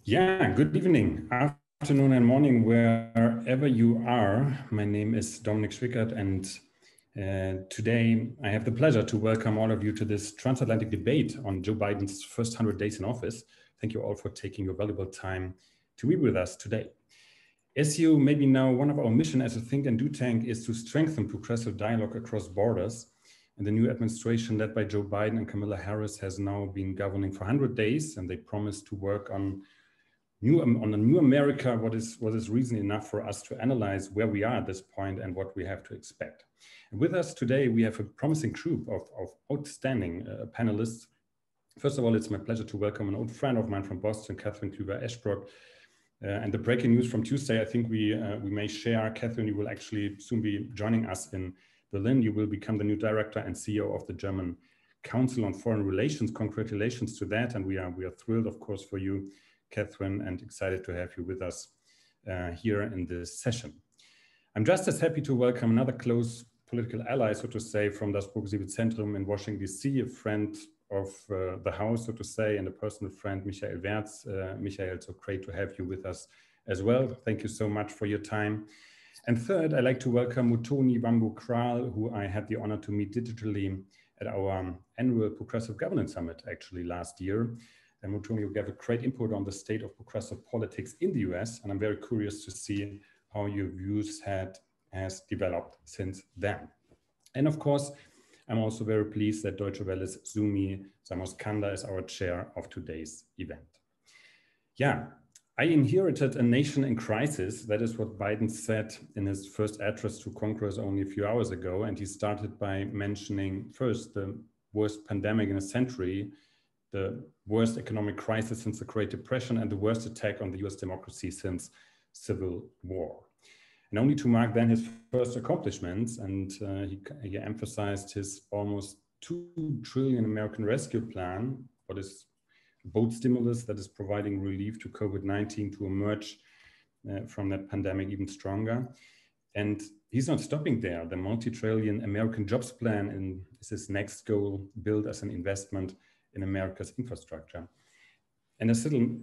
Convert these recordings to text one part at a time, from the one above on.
Yeah, good evening, afternoon and morning, wherever you are. My name is Dominik Schwickert, and today I have the pleasure to welcome all of you to this transatlantic debate on Joe Biden's first 100 days in office. Thank you all for taking your valuable time to be with us today. As you maybe know, one of our mission as a think and do tank is to strengthen progressive dialogue across borders. And the new administration led by Joe Biden and Kamala Harris has now been governing for 100 days, and they promise to work on a new America, what is reason enough for us to analyze where we are at this point and what we have to expect. And with us today, we have a promising group of outstanding panelists. First of all, it's my pleasure to welcome an old friend of mine from Boston, Cathryn, Clüver, Ashbrook. And the breaking news from Tuesday, I think we may share. Cathryn, you will actually soon be joining us in Berlin. You will become the new director and CEO of the German Council on Foreign Relations. Congratulations to that. And we are thrilled, of course, for you, Cathryn, and excited to have you with us here in this session. I'm just as happy to welcome another close political ally, so to say, from das progressive Zentrum in Washington, D.C., a friend of the house, so to say, and a personal friend, Werz. Michael, so great to have you with us as well. Thank you so much for your time. And third, I'd like to welcome Muthoni, Wambu, Kraal, who I had the honor to meet digitally at our annual Progressive Governance Summit, actually last year. And Muthoni, you gave a great input on the state of progressive politics in the US, and I'm very curious to see how your views has developed since then. And of course, I'm also very pleased that Deutsche Welle's Sumi Somaskanda is our chair of today's event. Yeah, I inherited a nation in crisis. That is what Biden said in his first address to Congress only a few hours ago. And he started by mentioning first the worst pandemic in a century, the worst economic crisis since the Great Depression, and the worst attack on the US democracy since Civil War. And only to mark then his first accomplishments, and he emphasized his almost $2 trillion American Rescue Plan, what is a bold stimulus that is providing relief to COVID-19 to emerge from that pandemic even stronger. And he's not stopping there. The multi-trillion American Jobs Plan is his next goal, built as an investment in America's infrastructure. And a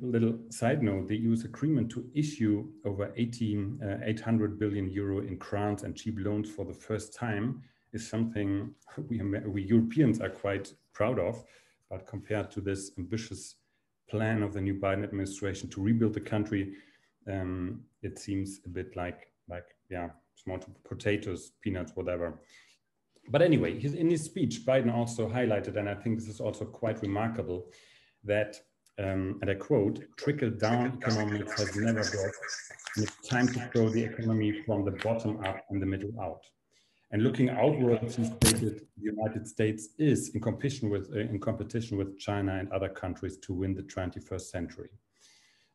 little side note, the EU's agreement to issue over 800 billion euro in grants and cheap loans for the first time is something we Europeans are quite proud of. But compared to this ambitious plan of the new Biden administration to rebuild the country, it seems a bit like small potatoes, peanuts, whatever. But anyway, in his speech, Biden also highlighted, and I think this is also quite remarkable, that, and I quote, trickle-down economics has never worked, and it's time to grow the economy from the bottom up and the middle out. And looking outwards, he stated the United States is in competition with China and other countries to win the 21st century.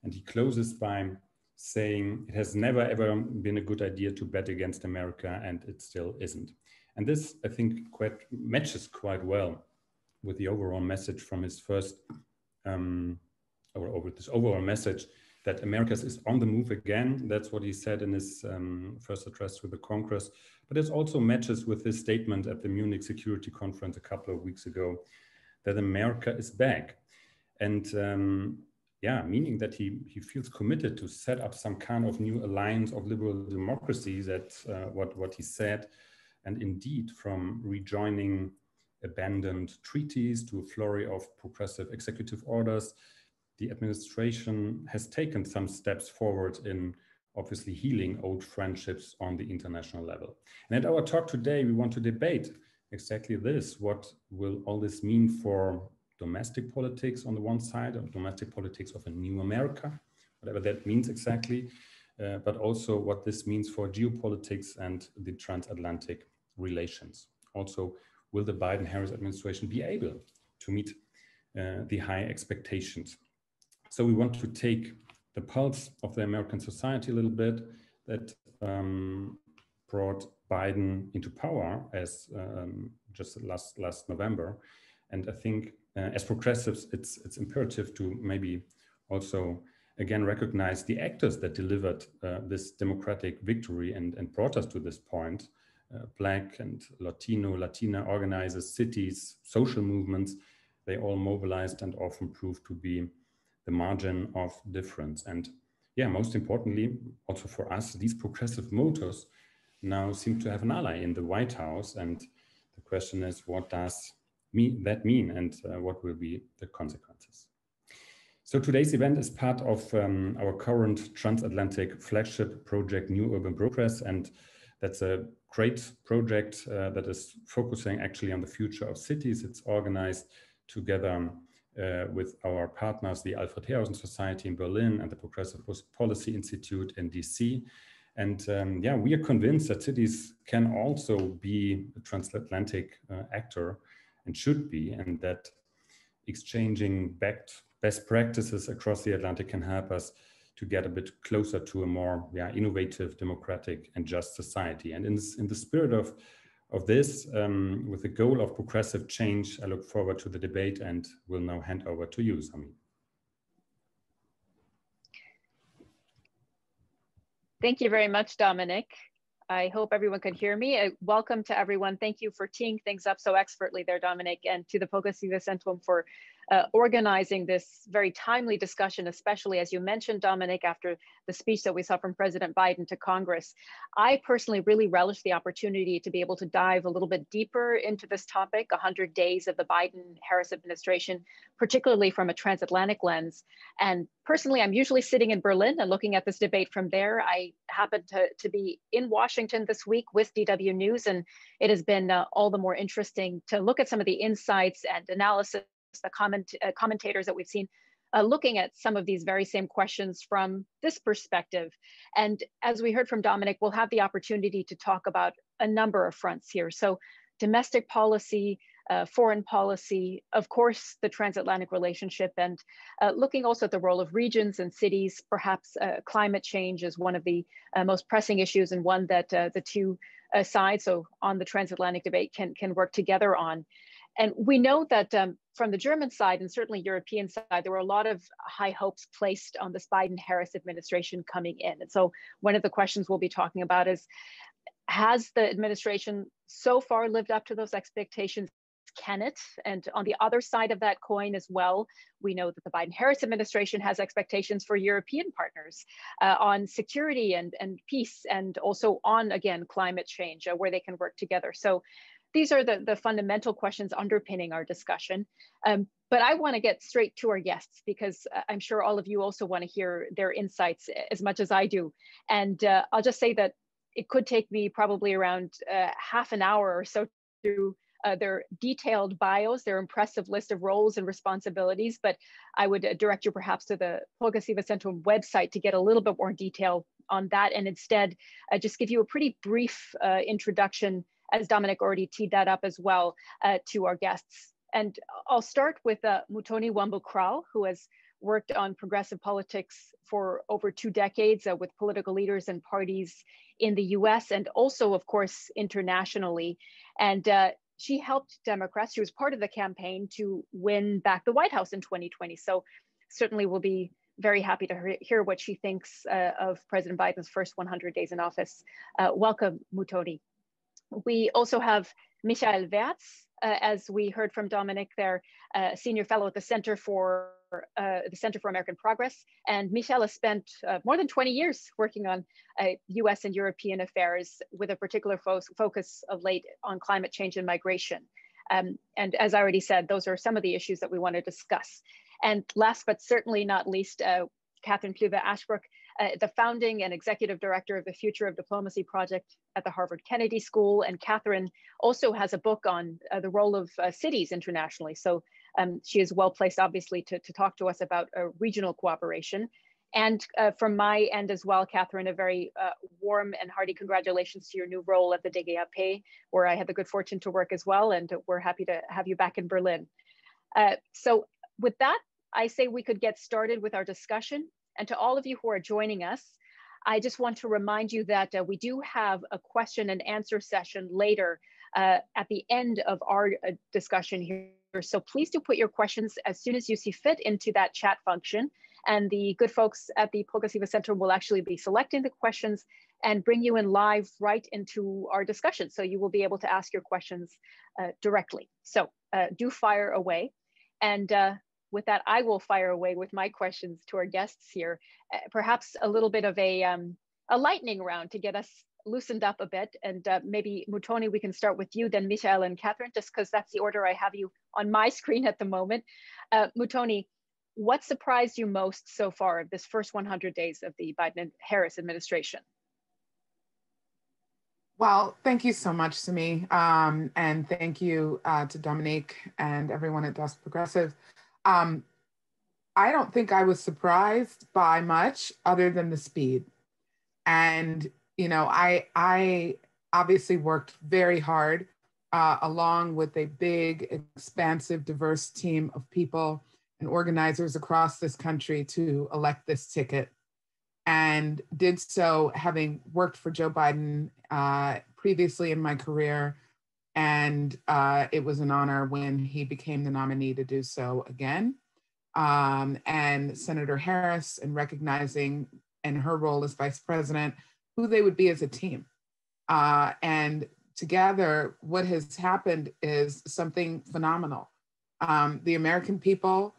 And he closes by saying it has never ever been a good idea to bet against America, and it still isn't. And this, I think, matches quite well with the overall message from his first, over this overall message that America is on the move again. That's what he said in his first address to the Congress. But it also matches with his statement at the Munich Security Conference a couple of weeks ago that America is back. And meaning that he feels committed to set up some kind of new alliance of liberal democracies, that's what he said. And indeed, from rejoining abandoned treaties to a flurry of progressive executive orders, the administration has taken some steps forward in obviously healing old friendships on the international level. And at our talk today, we want to debate exactly this. What will all this mean for domestic politics on the one side, or domestic politics of a new America, whatever that means exactly, but also what this means for geopolitics and the transatlantic relations. Also, will the Biden-Harris administration be able to meet the high expectations? So we want to take the pulse of the American society a little bit that brought Biden into power as just last November. And I think as progressives, it's imperative to maybe also again recognize the actors that delivered this democratic victory and brought us to this point. Black and Latina organizers, cities, social movements, they all mobilized and often proved to be the margin of difference. And yeah, most importantly, also for us, these progressive motors now seem to have an ally in the White House. And the question is, what does that mean, and what will be the consequences? So today's event is part of our current transatlantic flagship project, New Urban Progress, and that's a great project that is focusing actually on the future of cities. It's organized together with our partners, the Alfred Herrhausen Society in Berlin and the Progressive Policy Institute in DC. And yeah, we are convinced that cities can also be a transatlantic actor and should be, and that exchanging best practices across the Atlantic can help us to get a bit closer to a more innovative, democratic, and just society. And in the spirit of this, with the goal of progressive change, I look forward to the debate and will now hand over to you, Sumi. Thank you very much, Dominic. I hope everyone can hear me. Welcome to everyone. Thank you for teeing things up so expertly there, Dominic, and to the Progressive Zentrum for organizing this very timely discussion, especially as you mentioned, Dominic, after the speech that we saw from President Biden to Congress. I personally really relish the opportunity to be able to dive a little bit deeper into this topic, 100 days of the Biden-Harris administration, particularly from a transatlantic lens. And personally, I'm usually sitting in Berlin and looking at this debate from there. I happen to be in Washington this week with DW News, and it has been all the more interesting to look at some of the insights and analysis, the commentators that we've seen looking at some of these very same questions from this perspective. And as we heard from Dominic, we'll have the opportunity to talk about a number of fronts here. So domestic policy, foreign policy, of course, the transatlantic relationship, and looking also at the role of regions and cities. Perhaps climate change is one of the most pressing issues, and one that the two sides, so on the transatlantic debate, can work together on. And we know that from the German side, and certainly European side, there were a lot of high hopes placed on this Biden-Harris administration coming in. And so one of the questions we'll be talking about is, has the administration so far lived up to those expectations? Can it? And on the other side of that coin as well, we know that the Biden-Harris administration has expectations for European partners on security and peace, and also on, again, climate change, where they can work together. So these are the fundamental questions underpinning our discussion. But I want to get straight to our guests, because I'm sure all of you also want to hear their insights as much as I do. And I'll just say that it could take me probably around half an hour or so through their detailed bios, their impressive list of roles and responsibilities, but I would direct you perhaps to the Progressive Zentrum website to get a little bit more detail on that, and instead just give you a pretty brief introduction, as Dominic already teed that up as well, to our guests. And I'll start with Muthoni Wambu Kraal, who has worked on progressive politics for over 2 decades with political leaders and parties in the US, and also, of course, internationally. And she helped Democrats. She was part of the campaign to win back the White House in 2020. So certainly we'll be very happy to hear what she thinks of President Biden's first 100 days in office. Welcome, Muthoni. We also have Michael Werz, as we heard from Dominic there, senior fellow at the Center for American Progress. And Michael has spent more than 20 years working on US and European affairs, with a particular focus of late on climate change and migration. And as I already said, those are some of the issues that we want to discuss. And last but certainly not least, Cathryn Clüver Ashbrook, the founding and executive director of the Future of Diplomacy Project at the Harvard Kennedy School. And Cathryn also has a book on the role of cities internationally. So she is well placed, obviously, to talk to us about regional cooperation. And from my end as well, Cathryn, a very warm and hearty congratulations to your new role at the DGAP, where I had the good fortune to work as well. And we're happy to have you back in Berlin. So with that, I say we could get started with our discussion. And to all of you who are joining us, I just want to remind you that we do have a question and answer session later at the end of our discussion here. So please do put your questions as soon as you see fit into that chat function. And the good folks at the Progressive Zentrum will actually be selecting the questions and bring you in live right into our discussion. So you will be able to ask your questions directly. So do fire away. And with that, I will fire away with my questions to our guests here. Perhaps a little bit of a lightning round to get us loosened up a bit. And maybe Muthoni, we can start with you, then Michael and Cathryn, just because that's the order I have you on my screen at the moment. Muthoni, what surprised you most so far of this first 100 days of the Biden-Harris administration? Well, thank you so much, Sumi. And thank you to Dominique and everyone at Dust Progressive. I don't think I was surprised by much other than the speed. And, you know, I obviously worked very hard along with a big, expansive, diverse team of people and organizers across this country to elect this ticket. And did so having worked for Joe Biden previously in my career. And it was an honor when he became the nominee to do so again. And Senator Harris, and recognizing in her role as vice president, who they would be as a team. And together, what has happened is something phenomenal. The American people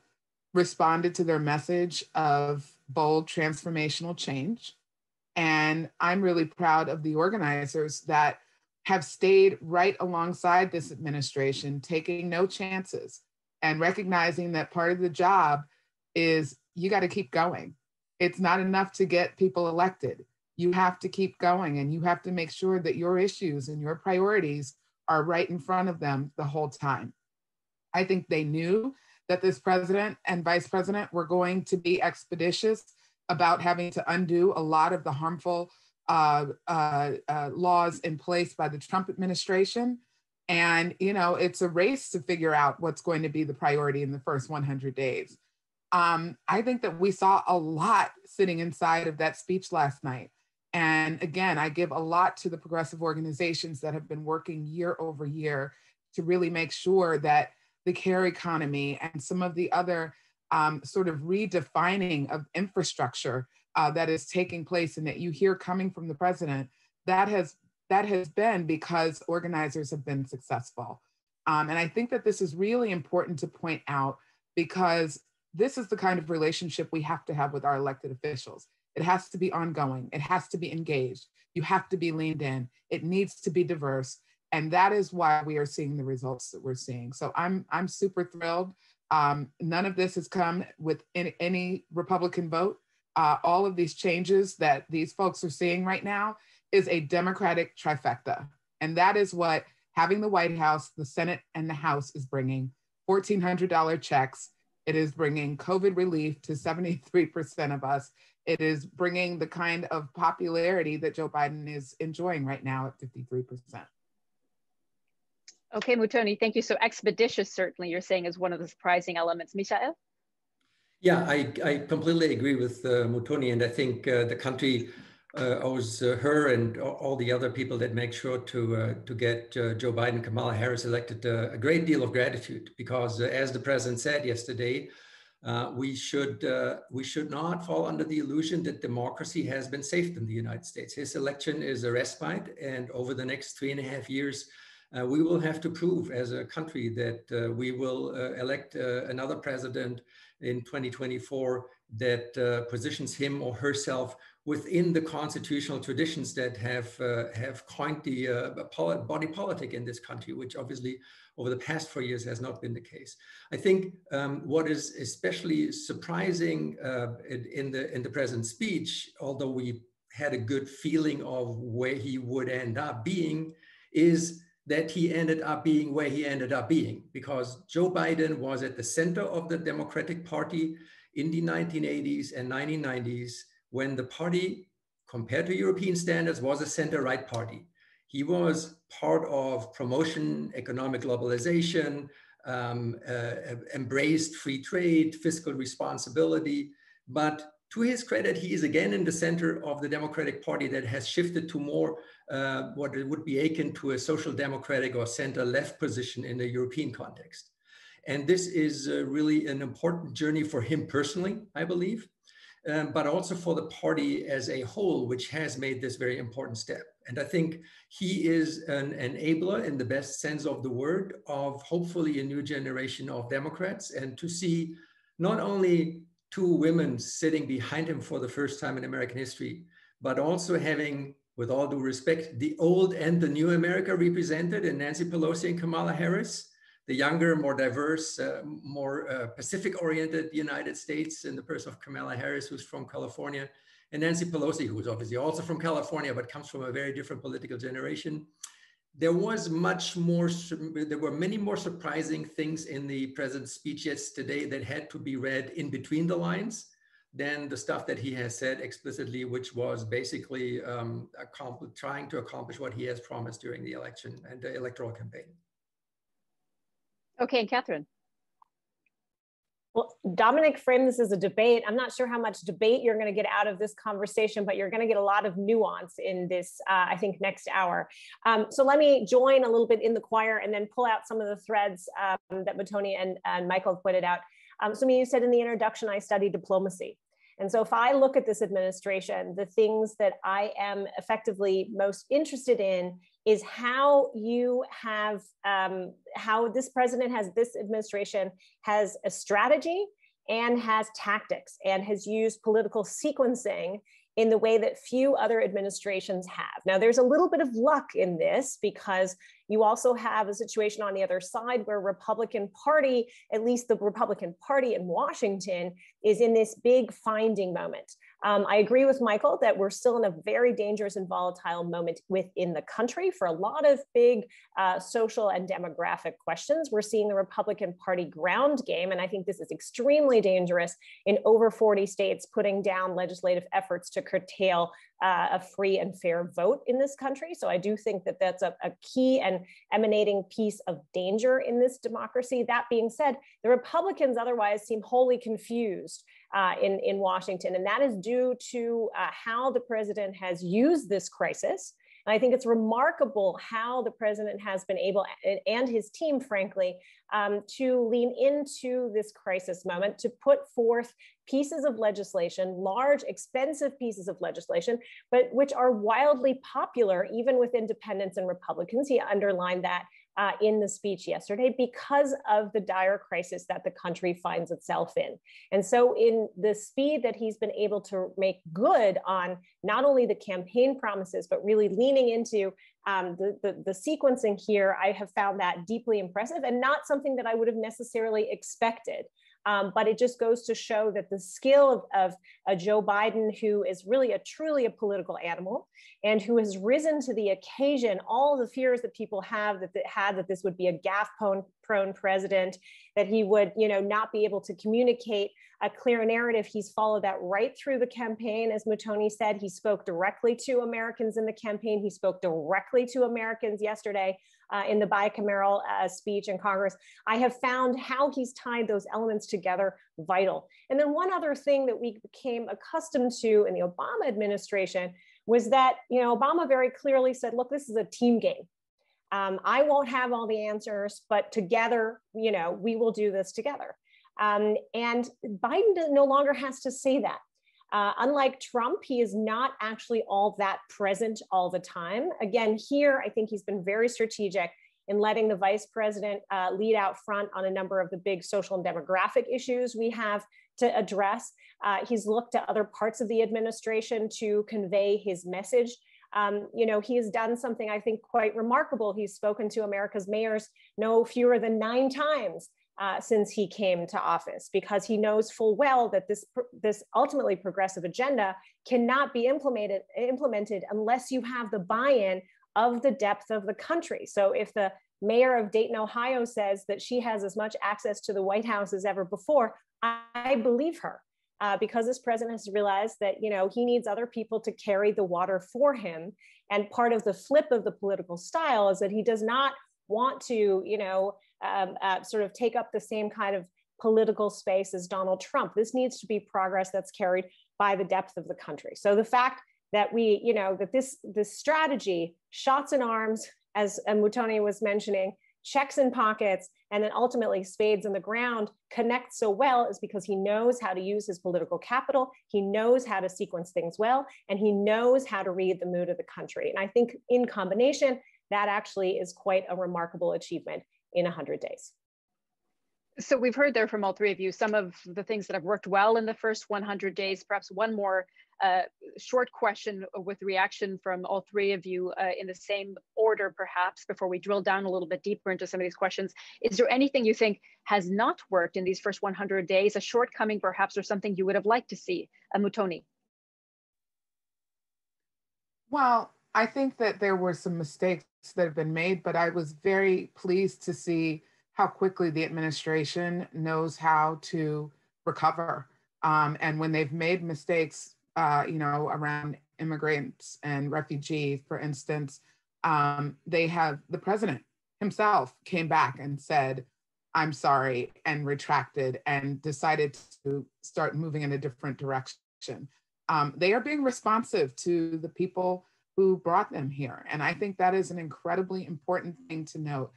responded to their message of bold transformational change. And I'm really proud of the organizers that have stayed right alongside this administration, taking no chances and recognizing that part of the job is you got to keep going. It's not enough to get people elected. You have to keep going, and you have to make sure that your issues and your priorities are right in front of them the whole time. I think they knew that this president and vice president were going to be expeditious about having to undo a lot of the harmful laws in place by the Trump administration. And, you know, it's a race to figure out what's going to be the priority in the first 100 days. I think that we saw a lot sitting inside of that speech last night. And again, I give a lot to the progressive organizations that have been working year over year to really make sure that the care economy and some of the other sort of redefining of infrastructure that is taking place and that you hear coming from the president, that has been because organizers have been successful. And I think that this is really important to point out, because this is the kind of relationship we have to have with our elected officials. It has to be ongoing. It has to be engaged. You have to be leaned in. It needs to be diverse. And that is why we are seeing the results that we're seeing. So I'm super thrilled. None of this has come with any Republican vote. All of these changes that these folks are seeing right now is a Democratic trifecta. And that is what having the White House, the Senate, and the House is bringing. $1,400 checks. It is bringing COVID relief to 73% of us. It is bringing the kind of popularity that Joe Biden is enjoying right now at 53%. Okay, Muthoni, thank you. So expeditious, certainly, you're saying, is one of the surprising elements. Michael? Yeah, I completely agree with Muthoni, and I think the country owes her and all the other people that make sure to get Joe Biden, Kamala Harris elected a great deal of gratitude, because as the president said yesterday, we should not fall under the illusion that democracy has been saved in the United States. His election is a respite, and over the next 3.5 years, we will have to prove as a country that we will elect another president in 2024 that positions him or herself within the constitutional traditions that have coined the body politic in this country, which obviously over the past 4 years has not been the case. I think what is especially surprising in the president's speech, although we had a good feeling of where he would end up being, is that he ended up being where he ended up being, because Joe Biden was at the center of the Democratic Party in the 1980s and 1990s, when the party, compared to European standards, was a center-right party. He was part of promotion, economic globalization, embraced free trade, fiscal responsibility. But to his credit, he is again in the center of the Democratic Party that has shifted to more what it would be akin to a social democratic or center-left position in the European context. And this is really an important journey for him personally, I believe, but also for the party as a whole, which has made this very important step. And I think he is an enabler, in the best sense of the word, of hopefully a new generation of Democrats. And to see not only two women sitting behind him for the first time in American history, but also having, with all due respect, the old and the new America represented in Nancy Pelosi and Kamala Harris, the younger, more diverse, more Pacific-oriented United States in the person of Kamala Harris, who's from California, and Nancy Pelosi, who is obviously also from California, but comes from a very different political generation. There was much more, there were many more surprising things in the president's speech yesterday that had to be read in between the lines than the stuff that he has said explicitly, which was basically trying to accomplish what he has promised during the election and the electoral campaign. Okay, Cathryn. Well, Dominic framed this as a debate. I'm not sure how much debate you're going to get out of this conversation, but you're going to get a lot of nuance in this, I think, next hour. So let me join a little bit in the choir and then pull out some of the threads that Muthoni and Michael pointed out. Sumi, you said in the introduction, I studied diplomacy. And so if I look at this administration, the things that I am effectively most interested in is how you have, how this president has, this administration has a strategy and has tactics and has used political sequencing in the way that few other administrations have. Now, there's a little bit of luck in this because you also have a situation on the other side where Republican Party, at least the Republican Party in Washington, is in this big finding moment. I agree with Michael that we're still in a very dangerous and volatile moment within the country for a lot of big social and demographic questions. We're seeing the Republican Party ground game, and I think this is extremely dangerous in over 40 states, putting down legislative efforts to curtail a free and fair vote in this country. So I do think that that's a key and emanating piece of danger in this democracy. That being said, the Republicans otherwise seem wholly confused in Washington, and that is due to how the president has used this crisis. And I think it's remarkable how the president has been able, and his team, frankly, to lean into this crisis moment, to put forth pieces of legislation, large, expensive pieces of legislation, but which are wildly popular, even with independents and Republicans. He underlined that in the speech yesterday because of the dire crisis that the country finds itself in. And so in the speed that he's been able to make good on not only the campaign promises, but really leaning into the sequencing here, I have found that deeply impressive and not something that I would have necessarily expected. But it just goes to show that the skill of a Joe Biden, who is really truly a political animal and who has risen to the occasion, all the fears that people have that this would be a gaffe-prone president, that he would, not be able to communicate a clear narrative. He's followed that right through the campaign. As Muthoni said, he spoke directly to Americans in the campaign. He spoke directly to Americans yesterday in the bicameral speech in Congress. I have found how he's tied those elements together vital. And then one other thing that we became accustomed to in the Obama administration was that, Obama very clearly said, look, this is a team game. I won't have all the answers, but together, we will do this together. And Biden no longer has to say that. Unlike Trump, he is not actually all that present all the time. Again, here, I think he's been very strategic in letting the vice president lead out front on a number of the big social and demographic issues we have to address. He's looked to other parts of the administration to convey his message. He has done something I think quite remarkable. He's spoken to America's mayors no fewer than 9 times since he came to office, because he knows full well that this ultimately progressive agenda cannot be implemented unless you have the buy-in of the depth of the country. So if the mayor of Dayton, Ohio says that she has as much access to the White House as ever before, I believe her. Because this president has realized that, he needs other people to carry the water for him. And part of the flip of the political style is that he does not want to, sort of take up the same kind of political space as Donald Trump. This needs to be progress that's carried by the depth of the country. So the fact that that this strategy, shots in arms, as Muthoni was mentioning, checks in pockets, and then ultimately spades in the ground connects so well is because he knows how to use his political capital. He knows how to sequence things well, and he knows how to read the mood of the country. And I think in combination, that actually is quite a remarkable achievement in 100 days. So we've heard there from all three of you some of the things that have worked well in the first 100 days. Perhaps one more short question with reaction from all three of you in the same order, perhaps, before we drill down a little bit deeper into some of these questions. Is there anything you think has not worked in these first 100 days, a shortcoming perhaps, or something you would have liked to see? Muthoni. Well, I think that there were some mistakes that have been made, but I was very pleased to see how quickly the administration knows how to recover. And when they've made mistakes, around immigrants and refugees, for instance, the president himself came back and said, I'm sorry, and retracted and decided to start moving in a different direction. They are being responsive to the people who brought them here. And I think that is an incredibly important thing to note.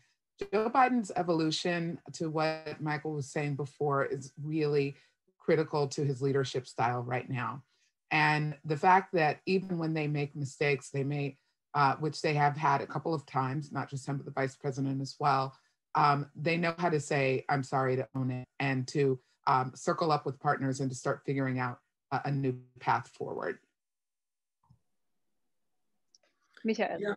Joe Biden's evolution, to what Michael was saying before, is really critical to his leadership style right now. And the fact that even when they make mistakes, they may, which they have had a couple of times, not just him, but the vice president as well, they know how to say, I'm sorry, to own it, and to circle up with partners and to start figuring out a new path forward. Michael. Yeah,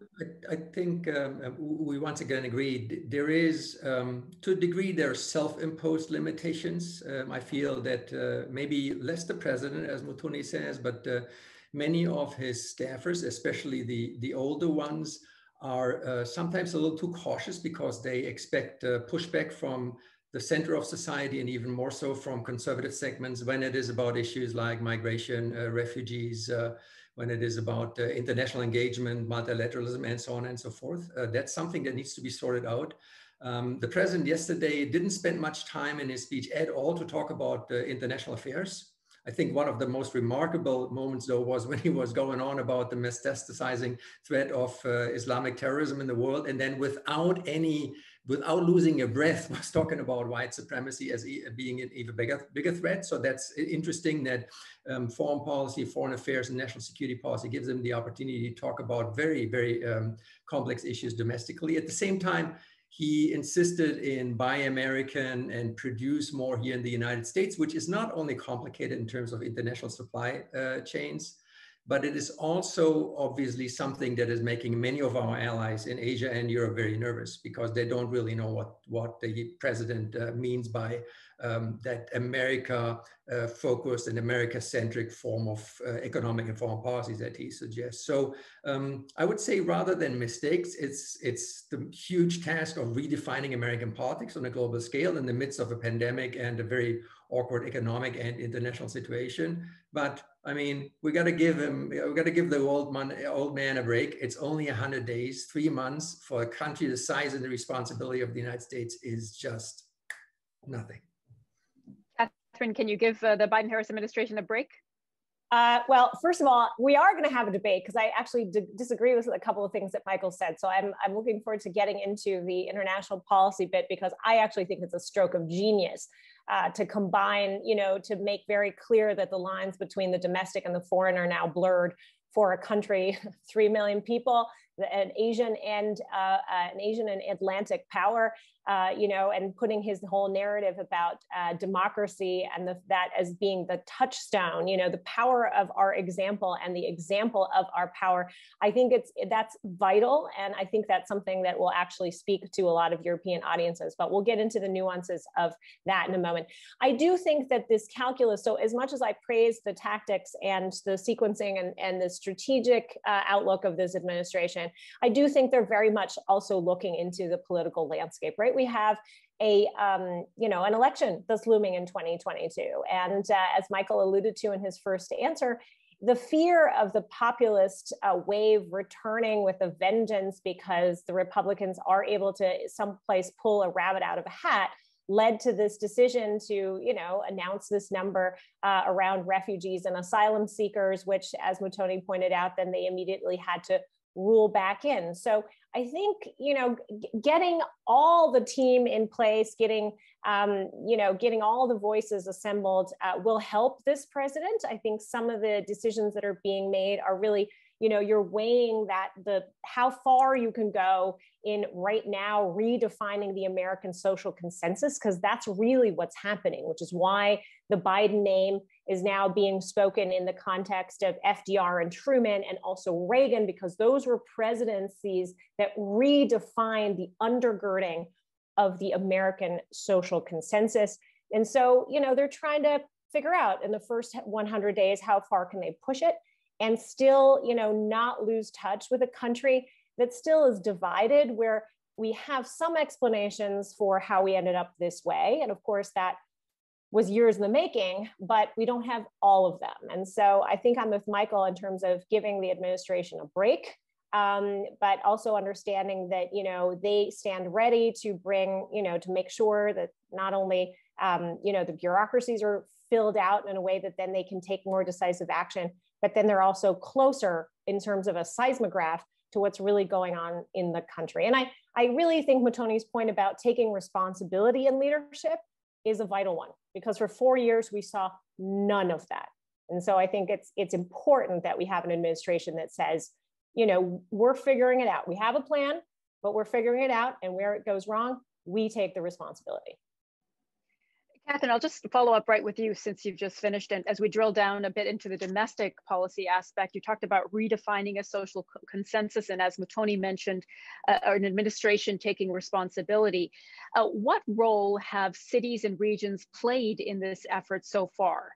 I think we once again agree. There is, to a degree, there are self-imposed limitations. I feel that maybe less the president, as Muthoni says, but many of his staffers, especially the older ones, are sometimes a little too cautious because they expect pushback from the center of society, and even more so from conservative segments when it is about issues like migration, refugees, when it is about international engagement, multilateralism, and so on and so forth. That's something that needs to be sorted out. The president yesterday didn't spend much time in his speech at all to talk about international affairs. I think one of the most remarkable moments, though, was when he was going on about the metastasizing threat of Islamic terrorism in the world, and then without losing a breath, was talking about white supremacy as being an even bigger threat. So that's interesting that foreign policy, foreign affairs, and national security policy gives them the opportunity to talk about very, very complex issues domestically. At the same time, he insisted in buy American and produce more here in the United States, which is not only complicated in terms of international supply chains, but it is also obviously something that is making many of our allies in Asia and Europe very nervous, because they don't really know what the president means by that America-focused and America-centric form of economic and foreign policies that he suggests. So I would say, rather than mistakes, it's the huge task of redefining American politics on a global scale in the midst of a pandemic and a very awkward economic and international situation. But I mean, we got to give the old man a break. It's only 100 days, 3 months for a country the size and the responsibility of the United States is just nothing. Cathryn, can you give the Biden-Harris administration a break? Well, first of all, we are going to have a debate, because I actually disagree with a couple of things that Michael said. So I'm looking forward to getting into the international policy bit, because I actually think it's a stroke of genius to combine, to make very clear that the lines between the domestic and the foreign are now blurred for a country, 3 million people, an Asian and Atlantic power, and putting his whole narrative about democracy and that as being the touchstone, the power of our example and the example of our power. I think that's vital. And I think that's something that will actually speak to a lot of European audiences, but we'll get into the nuances of that in a moment. I do think that this calculus, so as much as I praise the tactics and the sequencing and the strategic outlook of this administration, I do think they're very much also looking into the political landscape, right? We have an election that's looming in 2022. And as Michael alluded to in his first answer, the fear of the populist wave returning with a vengeance because the Republicans are able to someplace pull a rabbit out of a hat led to this decision to, announce this number around refugees and asylum seekers, which, as Muthoni pointed out, then they immediately had to rule back in. So I think, you know, getting all the team in place, getting, you know, getting all the voices assembled will help this president. I think some of the decisions that are being made are really, you know, you're weighing that how far you can go in right now redefining the American social consensus, because that's really what's happening, which is why the Biden name is now being spoken in the context of FDR and Truman and also Reagan, because those were presidencies that redefined the undergirding of the American social consensus. And so, you know, they're trying to figure out in the first 100 days, how far can they push it and still, you know, not lose touch with a country that still is divided, where we have some explanations for how we ended up this way. And of course, that was years in the making, but we don't have all of them. And so I think I'm with Michael in terms of giving the administration a break, but also understanding that, you know, they stand ready to bring, you know, to make sure that not only, you know, the bureaucracies are filled out in a way that then they can take more decisive action, but then they're also closer in terms of a seismograph to what's really going on in the country. And I really think Muthoni's point about taking responsibility and leadership is a vital one, because for 4 years we saw none of that. And so I think it's important that we have an administration that says, you know, we're figuring it out. We have a plan, but we're figuring it out, and where it goes wrong, we take the responsibility. Cathryn, I'll just follow up right with you since you've just finished. And as we drill down a bit into the domestic policy aspect, you talked about redefining a social consensus. And as Muthoni mentioned, an administration taking responsibility. What role have cities and regions played in this effort so far?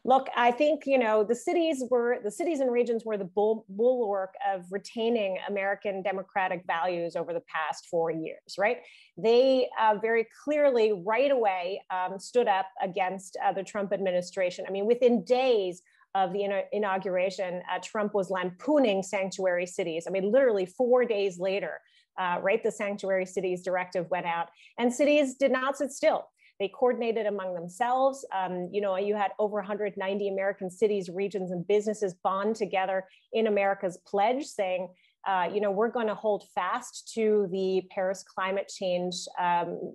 Look, I think, you know, the cities and regions were the bulwark of retaining American democratic values over the past 4 years, right? They very clearly right away stood up against the Trump administration. I mean, within days of the inauguration, Trump was lampooning sanctuary cities. I mean, literally 4 days later, right, the sanctuary cities directive went out, and cities did not sit still. They coordinated among themselves. You know, you had over 190 American cities, regions, and businesses bond together in America's pledge saying, you know, we're going to hold fast to the Paris climate change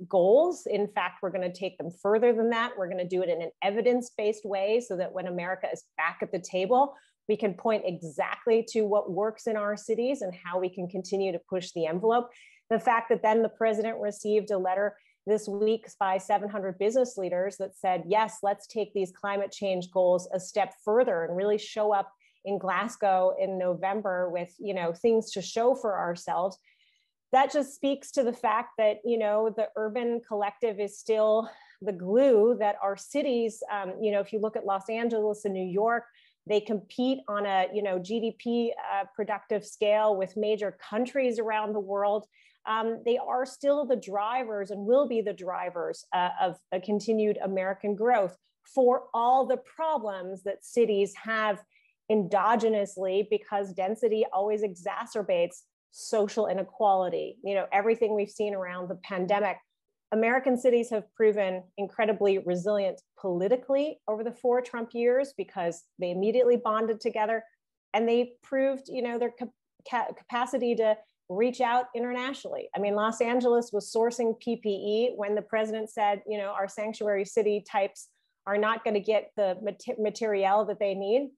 goals. In fact, we're going to take them further than that. We're going to do it in an evidence-based way so that when America is back at the table, we can point exactly to what works in our cities and how we can continue to push the envelope. The fact that then the president received a letter this week by 700 business leaders that said, yes, let's take these climate change goals a step further and really show up in Glasgow in November with, you know, things to show for ourselves. That just speaks to the fact that, you know, the urban collective is still the glue that our cities, you know, if you look at Los Angeles and New York, they compete on a, you know, GDP productive scale with major countries around the world. They are still the drivers and will be the drivers of a continued American growth for all the problems that cities have endogenously, because density always exacerbates social inequality. You know, everything we've seen around the pandemic, American cities have proven incredibly resilient politically over the 4 Trump years because they immediately bonded together, and they proved, you know, their capacity to reach out internationally. I mean, Los Angeles was sourcing PPE when the president said, you know, our sanctuary city types are not going to get the material that they need.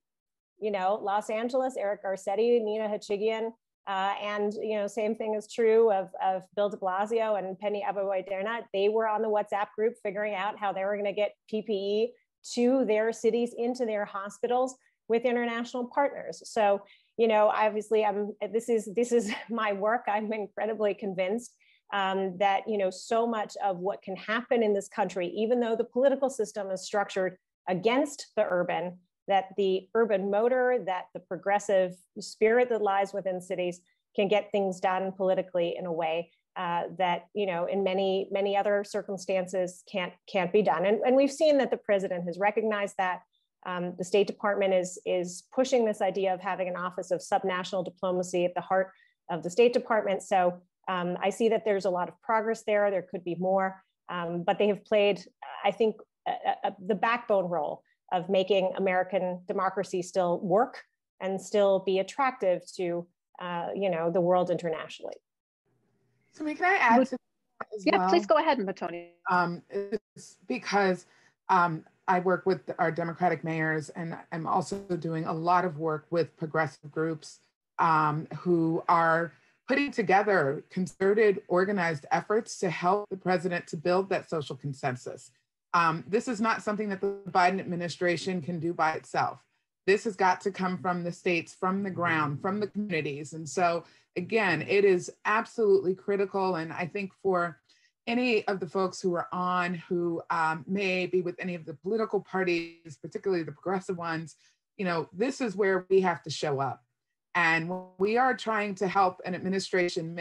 You know, Los Angeles, Eric Garcetti, Nina Hachigian, and, you know, same thing is true of Bill de Blasio and Penny Abawaderna. They were on the WhatsApp group figuring out how they were going to get PPE to their cities, into their hospitals with international partners. So, you know, obviously, this is my work. I'm incredibly convinced that, you know, so much of what can happen in this country, even though the political system is structured against the urban, that the urban motor, that the progressive spirit that lies within cities can get things done politically in a way that, you know, in many other circumstances can't be done. And we've seen that the president has recognized that. The State Department is pushing this idea of having an office of subnational diplomacy at the heart of the State Department. So I see that there's a lot of progress there. There could be more, but they have played, I think, the backbone role of making American democracy still work and still be attractive to you know, the world internationally. So can I add to that as well? Yeah, please go ahead, Muthoni. It's because I work with our Democratic mayors, and I'm also doing a lot of work with progressive groups who are putting together concerted, organized efforts to help the president to build that social consensus. This is not something that the Biden administration can do by itself. This has got to come from the states, from the ground, from the communities. And so, again, it is absolutely critical. And I think for any of the folks who are on who may be with any of the political parties, particularly the progressive ones, you know, this is where we have to show up. And we are trying to help an administration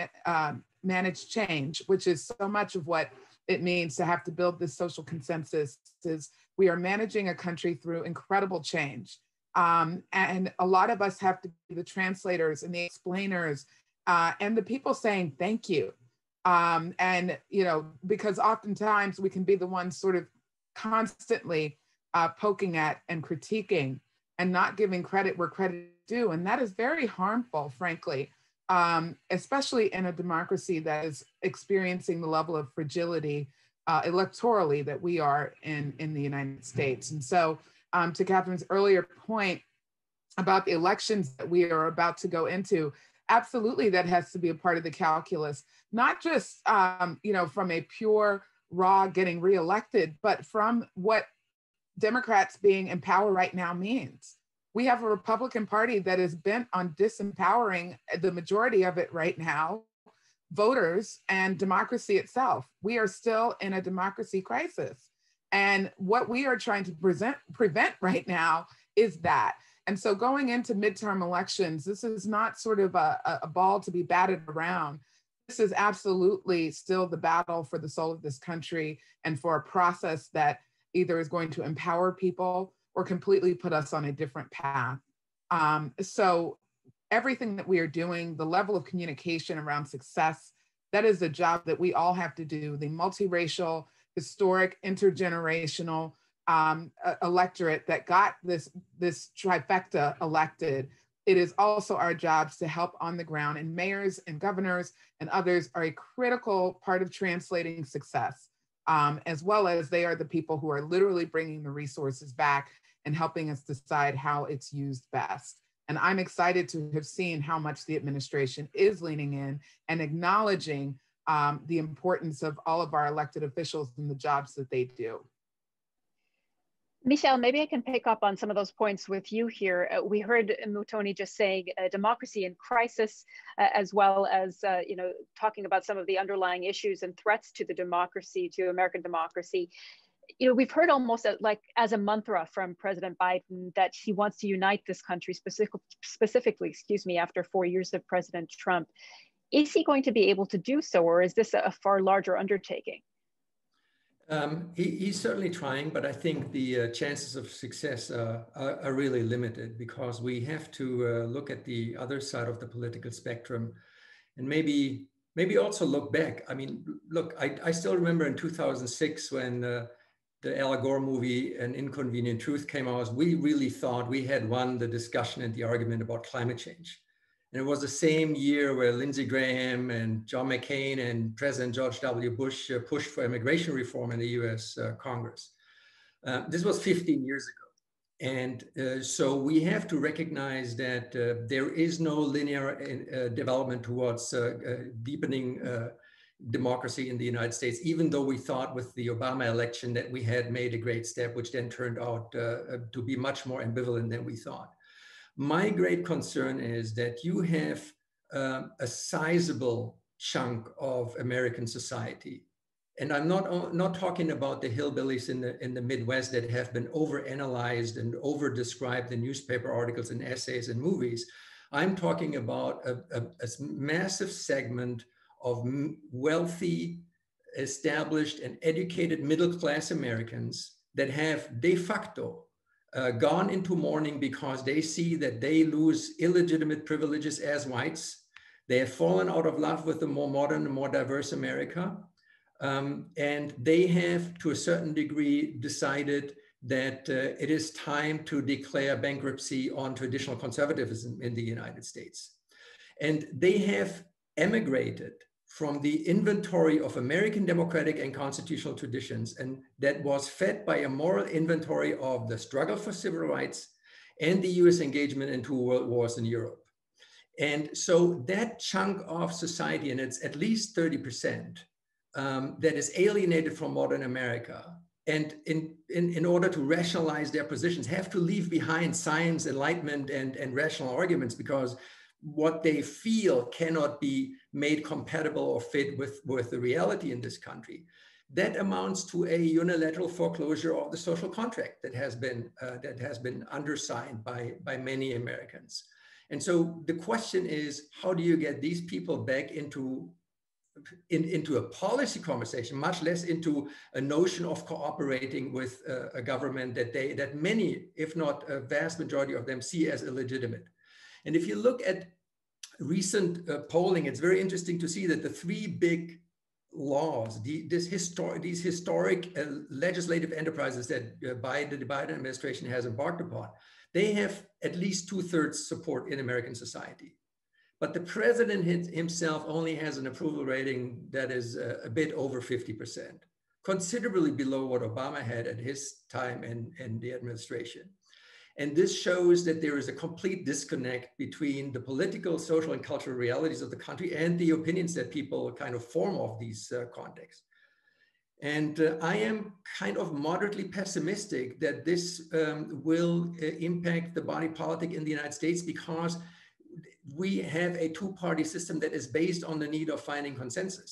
manage change, which is so much of what it means to have to build this social consensus. Is we are managing a country through incredible change. And a lot of us have to be the translators and the explainers and the people saying thank you. And, you know, because oftentimes we can be the ones sort of constantly poking at and critiquing and not giving credit where credit is due. And that is very harmful, frankly, especially in a democracy that is experiencing the level of fragility electorally that we are in the United States. And so to Cathryn's earlier point about the elections that we are about to go into, absolutely that has to be a part of the calculus, not just you know, from a pure raw getting reelected, but from what Democrats being in power right now means. We have a Republican Party that is bent on disempowering the majority of it right now, voters and democracy itself. We are still in a democracy crisis. And what we are trying to prevent right now is that. And so going into midterm elections, this is not sort of a ball to be batted around. This is absolutely still the battle for the soul of this country and for a process that either is going to empower people or completely put us on a different path. So everything that we are doing, the level of communication around success, that is the job that we all have to do. The multiracial, historic, intergenerational electorate that got this trifecta elected, it is also our jobs to help on the ground, and mayors and governors and others are a critical part of translating success, as well as they are the people who are literally bringing the resources back and helping us decide how it's used best. And I'm excited to have seen how much the administration is leaning in and acknowledging the importance of all of our elected officials and the jobs that they do. Michelle, maybe I can pick up on some of those points with you here. We heard Muthoni just saying democracy in crisis, as well as you know, talking about some of the underlying issues and threats to the democracy, to American democracy. You know, we've heard almost like as a mantra from President Biden that he wants to unite this country specifically, excuse me, after 4 years of President Trump. Is he going to be able to do so, or is this a far larger undertaking? He's certainly trying, but I think the chances of success are really limited, because we have to look at the other side of the political spectrum and maybe also look back. I mean, look, I still remember in 2006 when the Al Gore movie, An Inconvenient Truth, came out. We really thought we had won the discussion and the argument about climate change. And it was the same year where Lindsey Graham and John McCain and President George W. Bush pushed for immigration reform in the US Congress. This was 15 years ago. And so we have to recognize that there is no linear development towards deepening democracy in the United States, even though we thought with the Obama election that we had made a great step, which then turned out to be much more ambivalent than we thought. My great concern is that you have a sizable chunk of American society, and I'm not talking about the hillbillies in the Midwest that have been overanalyzed and over-described in newspaper articles and essays and movies. I'm talking about a massive segment of wealthy, established, and educated middle-class Americans that have de facto gone into mourning because they see that they lose illegitimate privileges as whites. They have fallen out of love with the more modern and more diverse America. And they have, to a certain degree, decided that it is time to declare bankruptcy on traditional conservatism in the United States. And they have emigrated from the inventory of American democratic and constitutional traditions, and that was fed by a moral inventory of the struggle for civil rights and the US engagement in 2 world wars in Europe. And so that chunk of society, and it's at least 30%, that is alienated from modern America, and in order to rationalize their positions, have to leave behind science, enlightenment, and rational arguments, because what they feel cannot be made compatible or fit with the reality in this country. That amounts to a unilateral foreclosure of the social contract that has been undersigned by many Americans. And so the question is, how do you get these people back into a policy conversation, much less into a notion of cooperating with a government that many, if not a vast majority of them, see as illegitimate. And if you look at recent polling, it's very interesting to see that the 3 big laws, these historic legislative enterprises that the Biden administration has embarked upon, they have at least 2/3 support in American society. But the president himself only has an approval rating that is a bit over 50%, considerably below what Obama had at his time in the administration. And this shows that there is a complete disconnect between the political, social, and cultural realities of the country and the opinions that people kind of form of these contexts. And I am kind of moderately pessimistic that this will impact the body politic in the United States, because we have a 2-party system that is based on the need of finding consensus.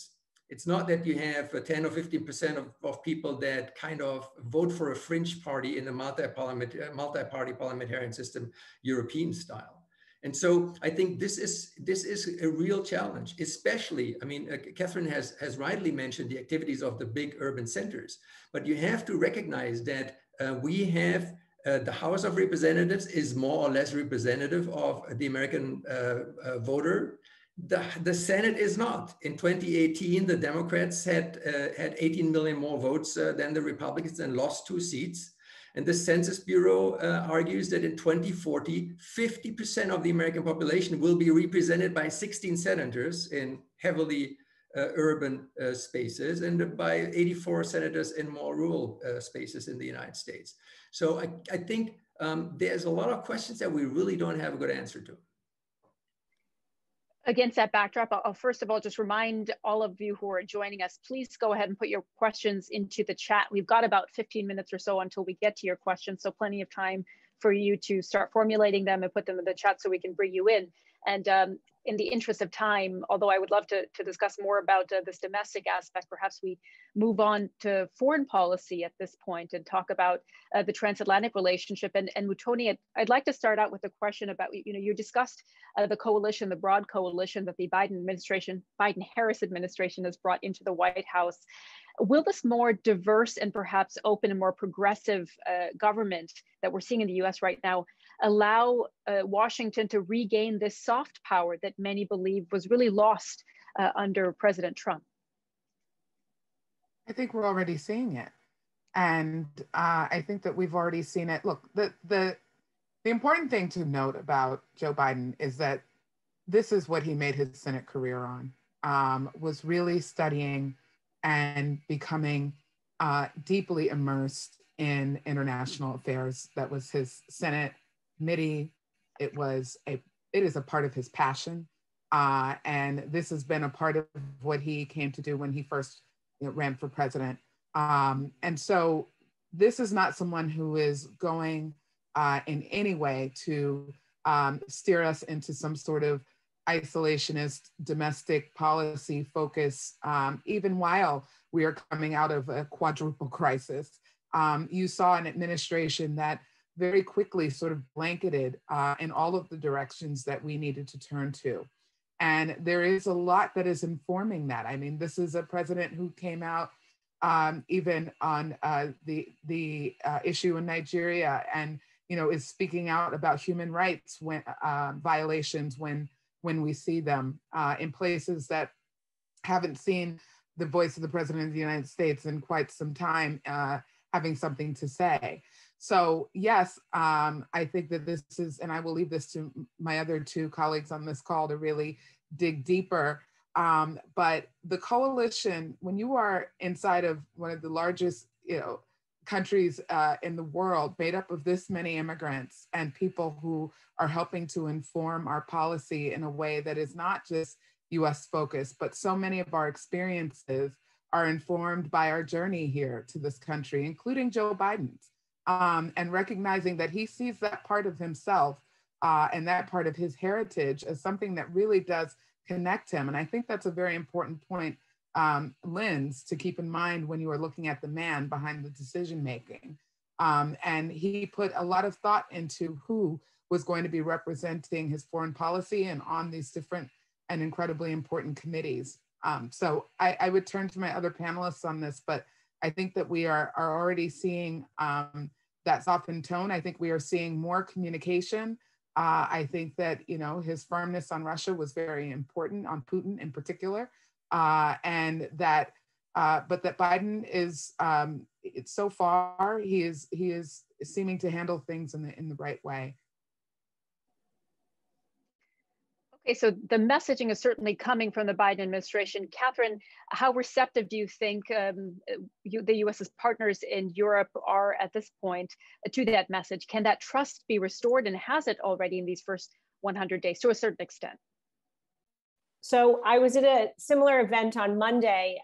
It's not that you have 10 or 15% of people that kind of vote for a fringe party in a multi-party parliamentarian system, European style. And so I think this is a real challenge, especially, I mean, Cathryn has rightly mentioned the activities of the big urban centers, but you have to recognize that we have the House of Representatives is more or less representative of the American voter. The Senate is not. In 2018, the Democrats had 18 million more votes than the Republicans and lost 2 seats. And the Census Bureau argues that in 2040, 50% of the American population will be represented by 16 senators in heavily urban spaces, and by 84 senators in more rural spaces in the United States. So I think there's a lot of questions that we really don't have a good answer to. Against that backdrop, I'll first of all just remind all of you who are joining us, please go ahead and put your questions into the chat. We've got about 15 minutes or so until we get to your questions, so plenty of time for you to start formulating them and put them in the chat so we can bring you in. And in the interest of time, although I would love to discuss more about this domestic aspect, perhaps we move on to foreign policy at this point and talk about the transatlantic relationship. And Muthoni, I'd like to start out with a question about, you discussed the coalition, the broad coalition that the Biden-Harris administration has brought into the White House. Will this more diverse and perhaps open and more progressive government that we're seeing in the US right now allow Washington to regain this soft power that many believe was really lost under President Trump? I think we're already seeing it. And I think that we've already seen it. Look, the important thing to note about Joe Biden is that this is what he made his Senate career on, was really studying and becoming deeply immersed in international affairs. That was his Senate committee. It is a part of his passion. And this has been a part of what he came to do when he first ran for president. And so this is not someone who is going in any way to steer us into some sort of isolationist domestic policy focus, even while we are coming out of a quadruple crisis. You saw an administration that very quickly sort of blanketed in all of the directions that we needed to turn to. And there is a lot that is informing that. I mean, this is a president who came out even on the issue in Nigeria, and is speaking out about human rights violations when we see them in places that haven't seen the voice of the President of the United States in quite some time having something to say. So yes, I think that this is, and I will leave this to my other two colleagues on this call to really dig deeper. But the coalition, when you are inside of one of the largest, countries in the world, made up of this many immigrants and people who are helping to inform our policy in a way that is not just US focused, but so many of our experiences are informed by our journey here to this country, including Joe Biden's, and recognizing that he sees that part of himself and that part of his heritage as something that really does connect him. And I think that's a very important point, lens to keep in mind when you are looking at the man behind the decision making. And he put a lot of thought into who was going to be representing his foreign policy and on these different and incredibly important committees. So I would turn to my other panelists on this, but I think that we are already seeing that softened tone. I think we are seeing more communication. I think that, his firmness on Russia was very important, on Putin in particular. And that, but that Biden is, so far, he is seeming to handle things in the right way. Okay, so the messaging is certainly coming from the Biden administration. Cathryn, how receptive do you think the US's partners in Europe are at this point to that message? Can that trust be restored, and has it already in these first 100 days to a certain extent? So I was at a similar event on Monday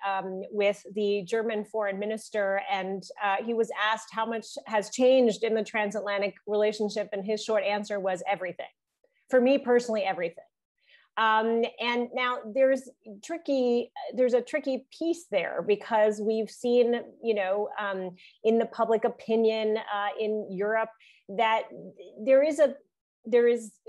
with the German foreign minister, and he was asked how much has changed in the transatlantic relationship, and his short answer was everything. For me personally, everything. And now there's a tricky piece there, because we've seen, in the public opinion in Europe that there is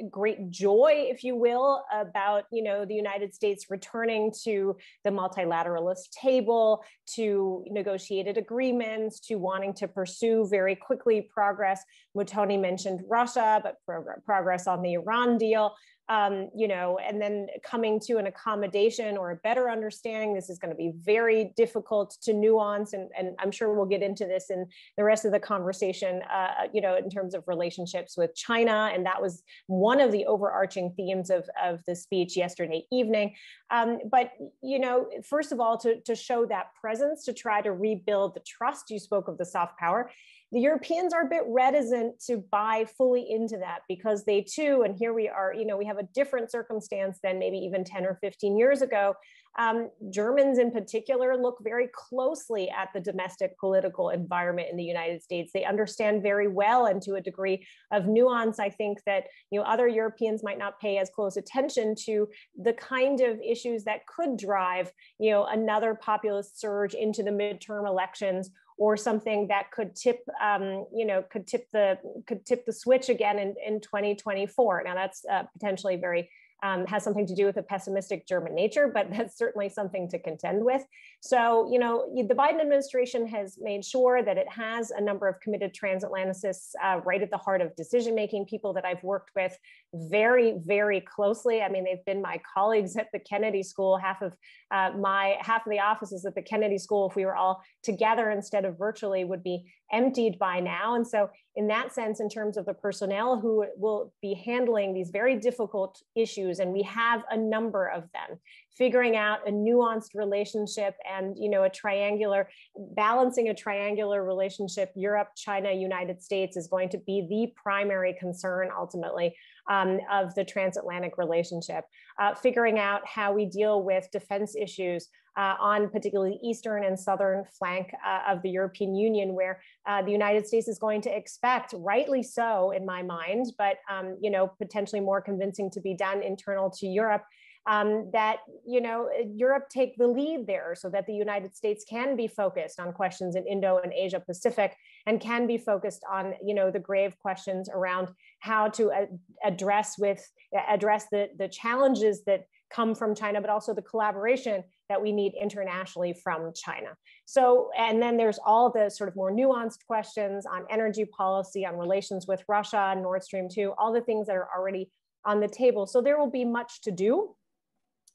great joy, if you will, about, the United States returning to the multilateralist table, to negotiated agreements, to wanting to pursue very quickly progress. Muthoni mentioned Russia, but progress on the Iran deal. And then coming to an accommodation or a better understanding. This is going to be very difficult to nuance, and I'm sure we'll get into this in the rest of the conversation, in terms of relationships with China. And that was one of the overarching themes of the speech yesterday evening. But, first of all, to show that presence, to try to rebuild the trust. You spoke of the soft power. The Europeans are a bit reticent to buy fully into that, because they too, and here we are, we have a different circumstance than maybe even 10 or 15 years ago. Germans in particular look very closely at the domestic political environment in the United States. They understand very well, and to a degree of nuance, I think that other Europeans might not pay as close attention to the kind of issues that could drive another populist surge into the midterm elections, or something that could tip the switch again in 2024. Now that's potentially very has something to do with a pessimistic German nature, but that's certainly something to contend with. So, the Biden administration has made sure that it has a number of committed transatlanticists right at the heart of decision-making, people that I've worked with very, very closely. I mean, they've been my colleagues at the Kennedy School. Half of the offices at the Kennedy School, if we were all together instead of virtually, would be emptied by now. And so in that sense, in terms of the personnel who will be handling these very difficult issues, and we have a number of them, figuring out a nuanced relationship and, balancing a triangular relationship, Europe, China, United States, is going to be the primary concern ultimately of the transatlantic relationship. Figuring out how we deal with defense issues on particularly the eastern and southern flank of the European Union, where the United States is going to expect, rightly so in my mind, but potentially more convincing to be done internal to Europe, that Europe take the lead there, so that the United States can be focused on questions in Indo and Asia Pacific, and can be focused on the grave questions around how to address the challenges that come from China, but also the collaboration that we need internationally from China. So, and then there's all the sort of more nuanced questions on energy policy, on relations with Russia, Nord Stream 2, all the things that are already on the table. So there will be much to do.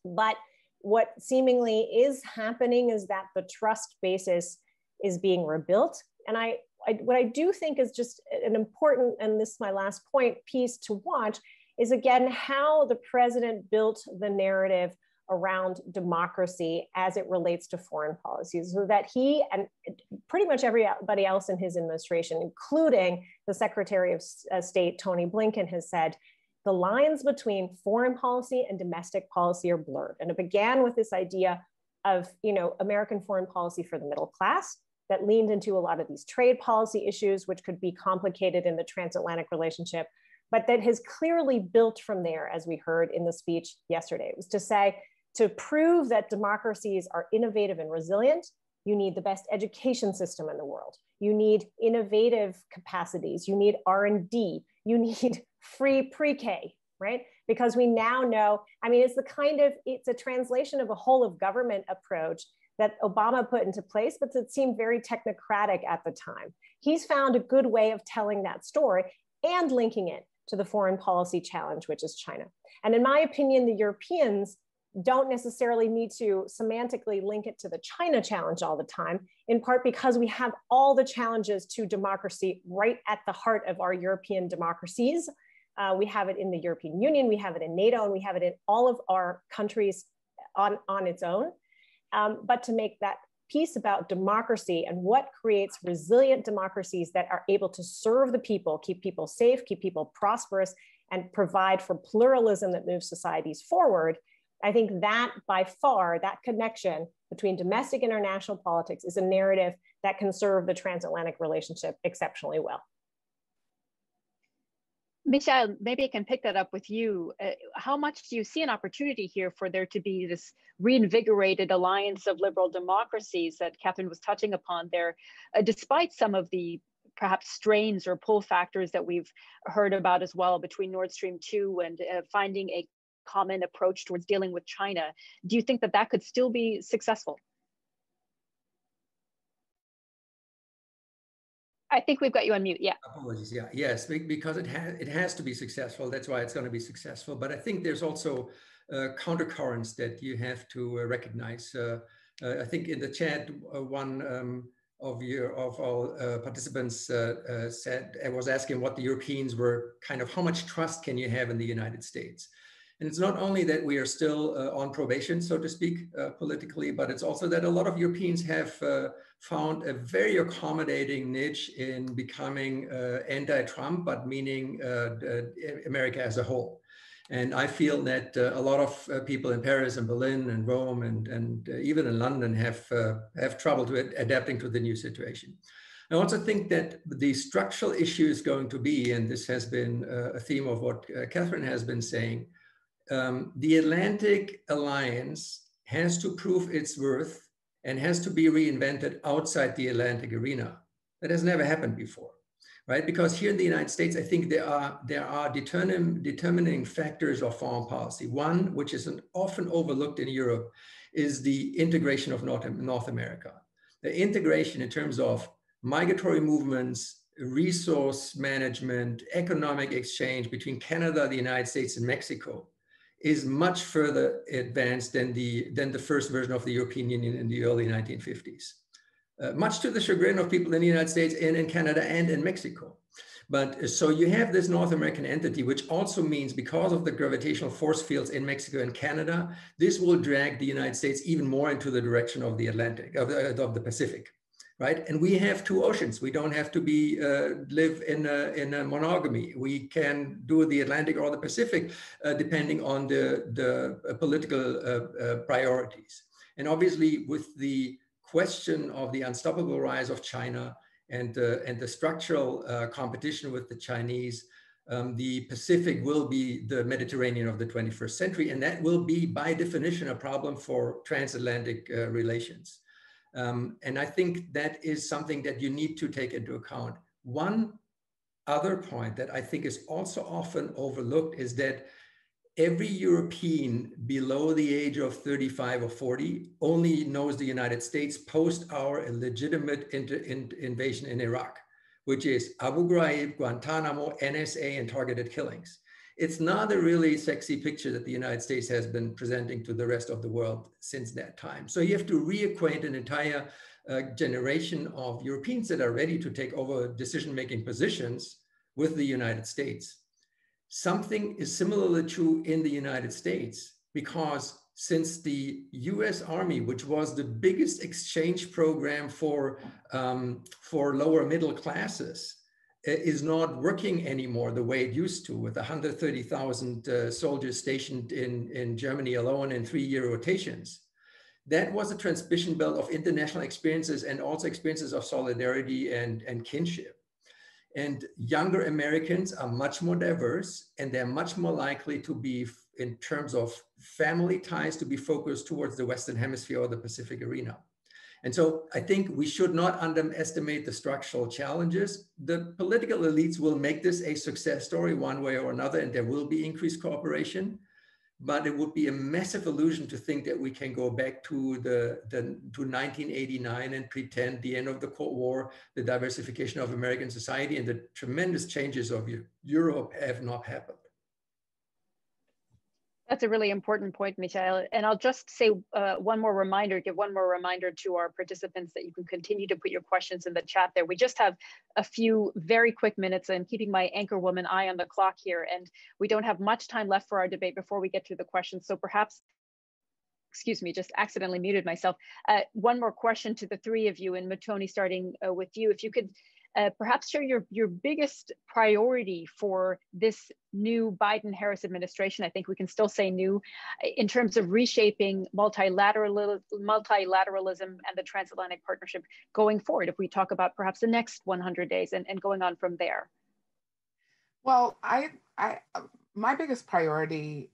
But what seemingly is happening is that the trust basis is being rebuilt. And I what I do think is just an important, and this is my last point, piece to watch is, again, how the president built the narrative around democracy as it relates to foreign policy, so that he and pretty much everybody else in his administration, including the Secretary of State, Tony Blinken, has said, the lines between foreign policy and domestic policy are blurred. And it began with this idea of, American foreign policy for the middle class that leaned into a lot of these trade policy issues, which could be complicated in the transatlantic relationship, but that has clearly built from there, as we heard in the speech yesterday. It was to say, to prove that democracies are innovative and resilient, you need the best education system in the world. You need innovative capacities. You need R&D. You need free pre-K, right? Because we now know, it's a translation of a whole of government approach that Obama put into place, but it seemed very technocratic at the time. He's found a good way of telling that story and linking it to the foreign policy challenge, which is China. And in my opinion, the Europeans don't necessarily need to semantically link it to the China challenge all the time, in part because we have all the challenges to democracy right at the heart of our European democracies. We have it in the European Union, we have it in NATO, and we have it in all of our countries on its own. But to make that piece about democracy and what creates resilient democracies that are able to serve the people, keep people safe, keep people prosperous, and provide for pluralism that moves societies forward, I think that by far, that connection between domestic and international politics is a narrative that can serve the transatlantic relationship exceptionally well. Michelle, maybe I can pick that up with you. How much do you see an opportunity here for there to be this reinvigorated alliance of liberal democracies that Cathryn was touching upon there, despite some of the perhaps strains or pull factors that we've heard about as well between Nord Stream 2 and finding a common approach towards dealing with China? Do you think that that could still be successful? I think we've got you on mute. Yeah. Apologies. Yeah. Yes, because it has to be successful. That's why it's going to be successful. But I think there's also countercurrents that you have to recognize. I think in the chat, one of our participants was asking what the Europeans were how much trust can you have in the United States? And it's not only that we are still on probation, so to speak, politically, but it's also that a lot of Europeans have found a very accommodating niche in becoming anti-Trump, but meaning America as a whole. And I feel that a lot of people in Paris and Berlin and Rome and even in London have trouble adapting to the new situation. I also think that the structural issue is going to be, and this has been a theme of what Cathryn has been saying, the Atlantic Alliance has to prove its worth and has to be reinvented outside the Atlantic arena. That has never happened before, right? Because here in the United States, I think there are determining factors of foreign policy. One, which is often overlooked in Europe, is the integration of North America. The integration in terms of migratory movements, resource management, economic exchange between Canada, the United States, and Mexico is much further advanced than the first version of the European Union in the early 1950s. Much to the chagrin of people in the United States and in Canada and in Mexico. But so you have this North American entity, which also means because of the gravitational force fields in Mexico and Canada, this will drag the United States even more into the direction of the Atlantic, of the Pacific. Right? And we have two oceans. We don't have to live in a monogamy. We can do the Atlantic or the Pacific, depending on the political priorities. And obviously, with the question of the unstoppable rise of China and the structural competition with the Chinese, the Pacific will be the Mediterranean of the 21st century, and that will be, by definition, a problem for transatlantic relations. And I think that is something that you need to take into account. One other point that I think is also often overlooked is that every European below the age of 35 or 40 only knows the United States post our illegitimate invasion in Iraq, which is Abu Ghraib, Guantanamo, NSA, and targeted killings. It's not a really sexy picture that the United States has been presenting to the rest of the world since that time. So you have to reacquaint an entire generation of Europeans that are ready to take over decision-making positions with the United States. Something is similarly true in the United States, because since the US Army, which was the biggest exchange program for lower middle classes, is not working anymore the way it used to, with 130,000 soldiers stationed in Germany alone in 3-year rotations. That was a transmission belt of international experiences and also experiences of solidarity and kinship. And younger Americans are much more diverse, and they're much more likely to be, in terms of family ties, to be focused towards the Western Hemisphere or the Pacific arena. And so I think we should not underestimate the structural challenges. The political elites will make this a success story one way or another, and there will be increased cooperation. But it would be a massive illusion to think that we can go back to 1989 and pretend the end of the Cold War, the diversification of American society, and the tremendous changes of Europe have not happened. That's a really important point, Michael. And I'll just say give one more reminder to our participants that you can continue to put your questions in the chat there. We just have a few very quick minutes. I'm keeping my anchor woman eye on the clock here, and we don't have much time left for our debate before we get to the questions. So perhaps, excuse me, just accidentally muted myself. One more question to the three of you, and Muthoni, starting with you. If you could perhaps share your biggest priority for this new Biden-Harris administration, I think we can still say new, in terms of reshaping multilateralism and the transatlantic partnership going forward, if we talk about perhaps the next 100 days and going on from there. Well, my biggest priority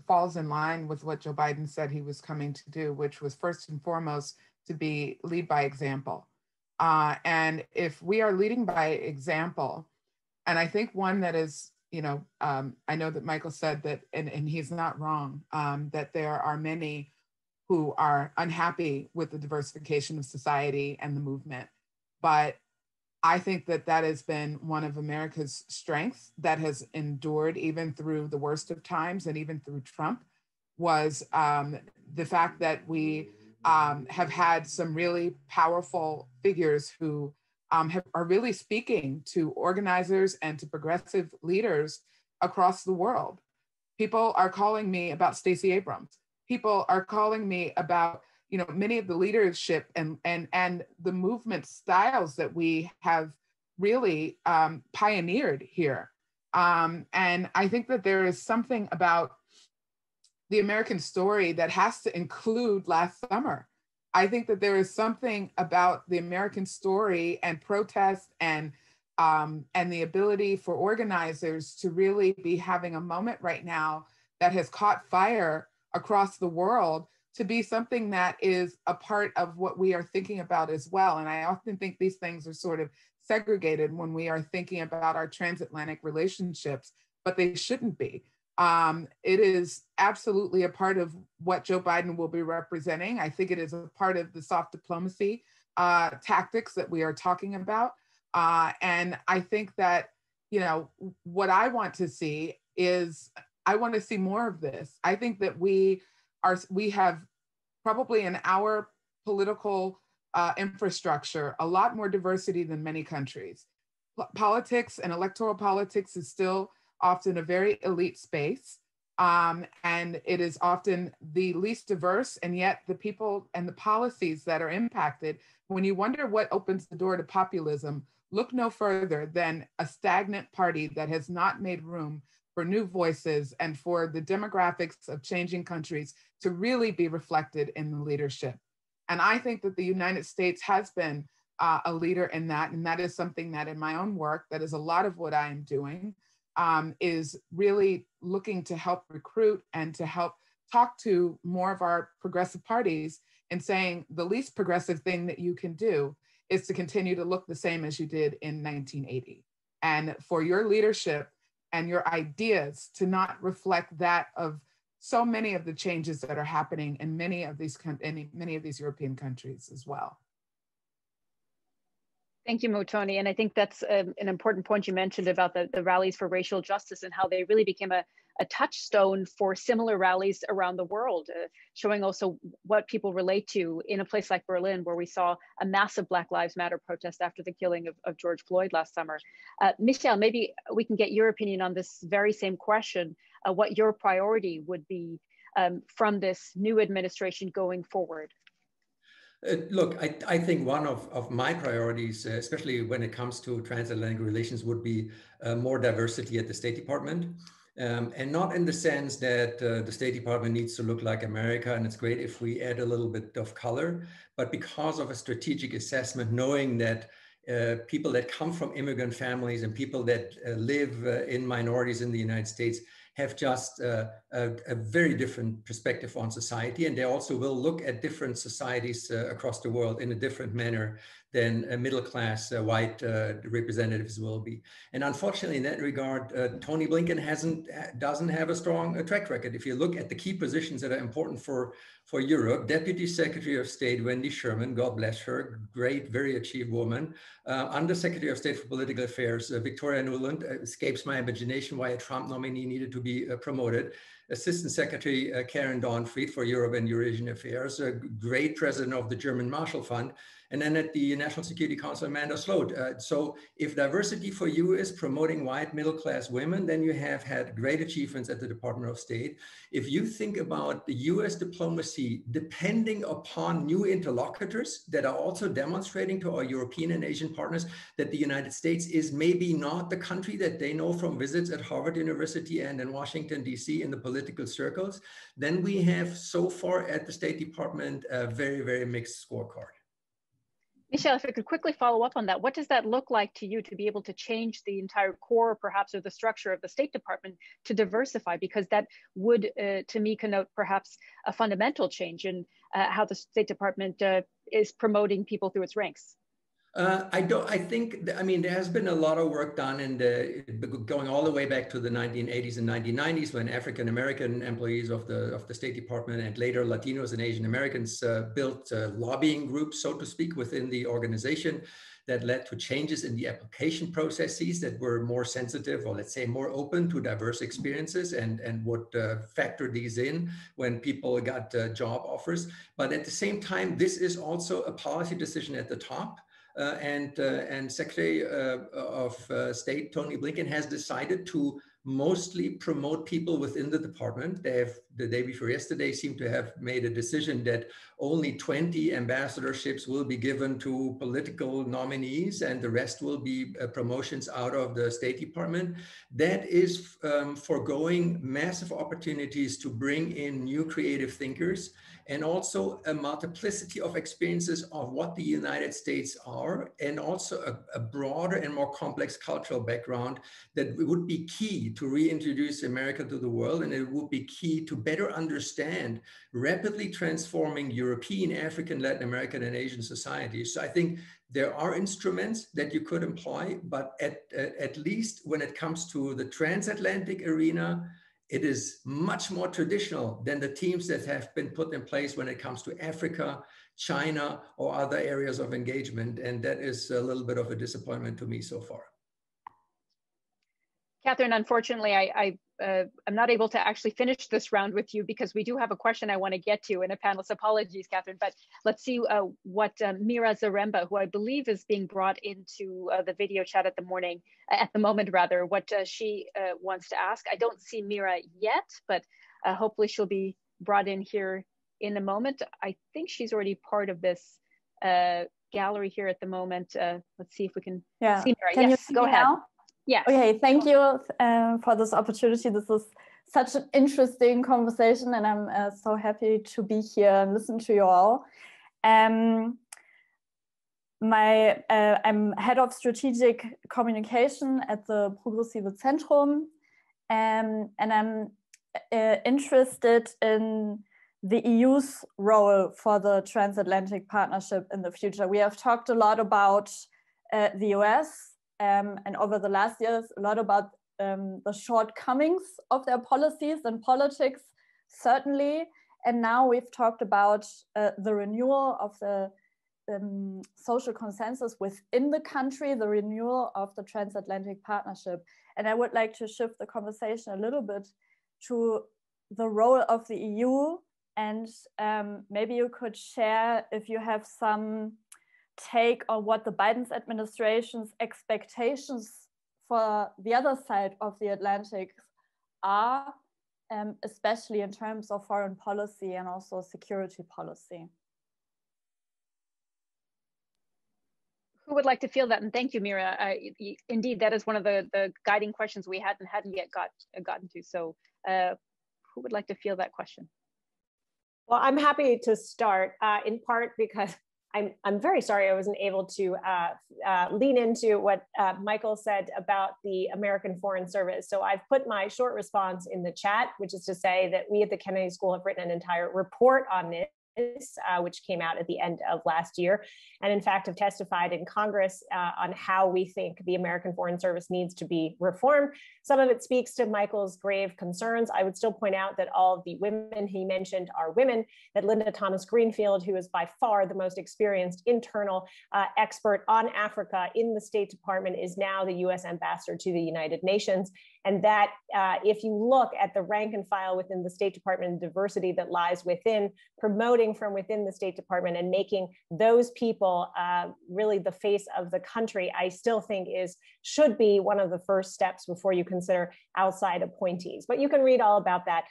falls in line with what Joe Biden said he was coming to do, which was first and foremost to lead by example. And if we are leading by example, and I think one that is, I know that Michael said that, and he's not wrong, that there are many who are unhappy with the diversification of society and the movement. But I think that that has been one of America's strengths that has endured even through the worst of times and even through Trump, was the fact that we have had some really powerful figures who are really speaking to organizers and to progressive leaders across the world. People are calling me about Stacey Abrams. People are calling me about, many of the leadership and the movement styles that we have really pioneered here. And I think that there is something about the American story that has to include last summer. I think that there is something about the American story and protest and the ability for organizers to really be having a moment right now that has caught fire across the world, to be something that is a part of what we are thinking about as well. And I often think these things are sort of segregated when we are thinking about our transatlantic relationships, but they shouldn't be. It is absolutely a part of what Joe Biden will be representing. I think it is a part of the soft diplomacy tactics that we are talking about. And I think that, what I want to see is, I want to see more of this. I think that we have probably in our political infrastructure a lot more diversity than many countries. Politics and electoral politics is still often a very elite space. And it is often the least diverse, and yet the people and the policies that are impacted, when you wonder what opens the door to populism, look no further than a stagnant party that has not made room for new voices and for the demographics of changing countries to really be reflected in the leadership. And I think that the United States has been a leader in that. And that is something that in my own work, that is a lot of what I am doing, is really looking to help recruit and to help talk to more of our progressive parties and saying the least progressive thing that you can do is to continue to look the same as you did in 1980. And for your leadership and your ideas to not reflect that of so many of the changes that are happening in many of these European countries as well. Thank you, Muthoni. And I think that's an important point you mentioned about the rallies for racial justice and how they really became a touchstone for similar rallies around the world, showing also what people relate to in a place like Berlin, where we saw a massive Black Lives Matter protest after the killing of George Floyd last summer. Michelle, maybe we can get your opinion on this very same question, what your priority would be from this new administration going forward. Look, I think one of my priorities, especially when it comes to transatlantic relations, would be more diversity at the State Department. And not in the sense that the State Department needs to look like America and it's great if we add a little bit of color, but because of a strategic assessment, knowing that people that come from immigrant families and people that live in minorities in the United States have just a very different perspective on society. And they also will look at different societies across the world in a different manner than middle-class white representatives will be. And unfortunately, in that regard, Tony Blinken doesn't have a strong track record. If you look at the key positions that are important for Europe, Deputy Secretary of State Wendy Sherman, God bless her, great, very achieved woman. Under Secretary of State for Political Affairs, Victoria Nuland, escapes my imagination why a Trump nominee needed to be promoted. Assistant Secretary Karen Dawnfried for Europe and Eurasian Affairs, a great president of the German Marshall Fund, and then at the National Security Council, Amanda Sloat. So if diversity for you is promoting white middle-class women, then you have had great achievements at the Department of State. If you think about the US diplomacy depending upon new interlocutors that are also demonstrating to our European and Asian partners that the United States is maybe not the country that they know from visits at Harvard University and in Washington, DC in the political circles, then we have so far at the State Department a very, very mixed scorecard. Michelle, if I could quickly follow up on that, what does that look like to you to be able to change the entire core, perhaps, or the structure of the State Department to diversify? Because that would, to me, connote perhaps a fundamental change in how the State Department is promoting people through its ranks. I think, I mean, there has been a lot of work done going all the way back to the 1980s and 1990s when African-American employees of the State Department and later Latinos and Asian Americans built lobbying groups, so to speak, within the organization that led to changes in the application processes that were more sensitive, or let's say more open to diverse experiences and would factor these in when people got job offers. But at the same time, this is also a policy decision at the top. And Secretary of State Tony Blinken has decided to mostly promote people within the department. They have, the day before yesterday, seemed to have made a decision that only 20 ambassadorships will be given to political nominees and the rest will be promotions out of the State Department. That is foregoing massive opportunities to bring in new creative thinkers and also a multiplicity of experiences of what the United States are, and also a broader and more complex cultural background that would be key to reintroduce America to the world, and it would be key to better understand rapidly transforming European, African, Latin American, and Asian societies. So I think there are instruments that you could employ, but at least when it comes to the transatlantic arena, it is much more traditional than the teams that have been put in place when it comes to Africa, China, or other areas of engagement. And that is a little bit of a disappointment to me so far. Cathryn, unfortunately, I'm not able to actually finish this round with you because we do have a question I want to get to in a panelist. Apologies, Cathryn, but let's see what Mira Zaremba, who I believe is being brought into the video chat at the moment, what she wants to ask. I don't see Mira yet, but hopefully she'll be brought in here in a moment. I think she's already part of this gallery here at the moment. Let's see if we can see Mira. Can yes, you see go me ahead. now? Yes. Okay, thank you for this opportunity. This is such an interesting conversation and I'm so happy to be here and listen to you all. I'm head of strategic communication at the Progressive Zentrum, and I'm interested in the EU's role for the transatlantic partnership in the future. We have talked a lot about the US, and over the last years, a lot about the shortcomings of their policies and politics, certainly. And now we've talked about the renewal of the social consensus within the country, the renewal of the transatlantic partnership. And I would like to shift the conversation a little bit to the role of the EU. And maybe you could share if you have some take on what the Biden administration's expectations for the other side of the Atlantic are, especially in terms of foreign policy and also security policy. Who would like to field that? And thank you, Mira. Indeed, that is one of the guiding questions we hadn't yet gotten to. So who would like to field that question? Well, I'm happy to start, in part because I'm very sorry I wasn't able to lean into what Michael said about the American Foreign Service. So I've put my short response in the chat, which is to say that we at the Kennedy School have written an entire report on this, which came out at the end of last year, and in fact have testified in Congress on how we think the American Foreign Service needs to be reformed. Some of it speaks to Michael's grave concerns. I would still point out that all of the women he mentioned are women, that Linda Thomas Greenfield, who is by far the most experienced internal expert on Africa in the State Department, is now the US ambassador to the United Nations. And that if you look at the rank and file within the State Department and diversity that lies within, promoting from within the State Department and making those people really the face of the country, I still think should be one of the first steps before you consider outside appointees. But you can read all about that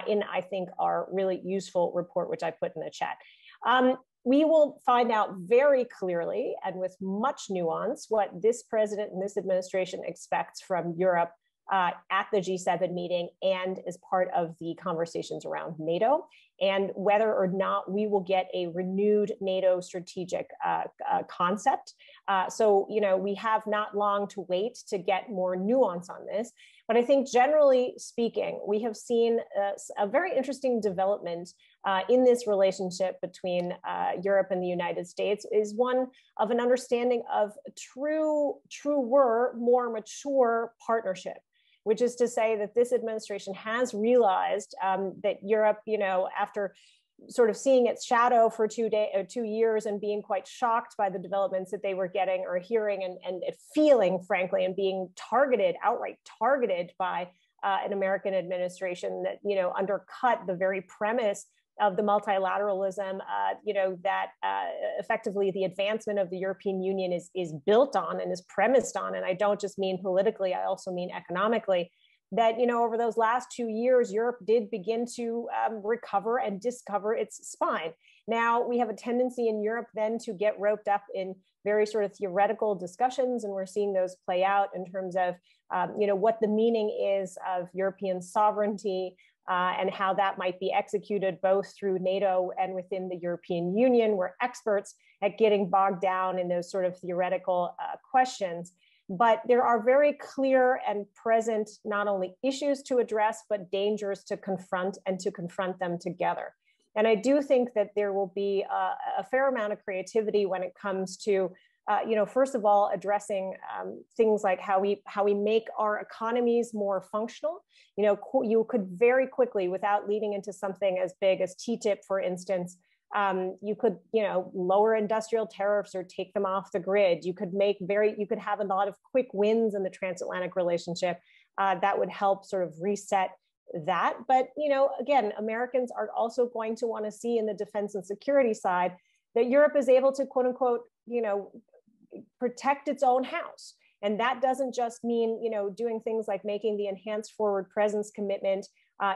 in, I think, our really useful report, which I put in the chat. We will find out very clearly and with much nuance what this president and this administration expects from Europe at the G7 meeting and as part of the conversations around NATO, and whether or not we will get a renewed NATO strategic concept. So, we have not long to wait to get more nuance on this. But I think generally speaking, we have seen a very interesting development in this relationship between Europe and the United States, is one of an understanding of truer, more mature partnership, which is to say that this administration has realized that Europe, after sort of seeing its shadow for 2 years and being quite shocked by the developments that they were getting or hearing and feeling, frankly, and being outright targeted by an American administration that, undercut the very premise of the multilateralism, that effectively the advancement of the European Union is built on and is premised on. And I don't just mean politically, I also mean economically, that, over those last 2 years, Europe did begin to recover and discover its spine. Now we have a tendency in Europe then to get roped up in very sort of theoretical discussions, and we're seeing those play out in terms of, what the meaning is of European sovereignty, and how that might be executed both through NATO and within the European Union. We're experts at getting bogged down in those sort of theoretical questions. But there are very clear and present not only issues to address, but dangers to confront and to confront them together. And I do think that there will be a fair amount of creativity when it comes to first of all, addressing things like how we make our economies more functional. You could very quickly, without leading into something as big as TTIP, for instance, you could, lower industrial tariffs or take them off the grid. You could have a lot of quick wins in the transatlantic relationship that would help sort of reset that. But, again, Americans are also going to want to see in the defense and security side that Europe is able to, quote unquote, protect its own house. And that doesn't just mean, doing things like making the enhanced forward presence commitment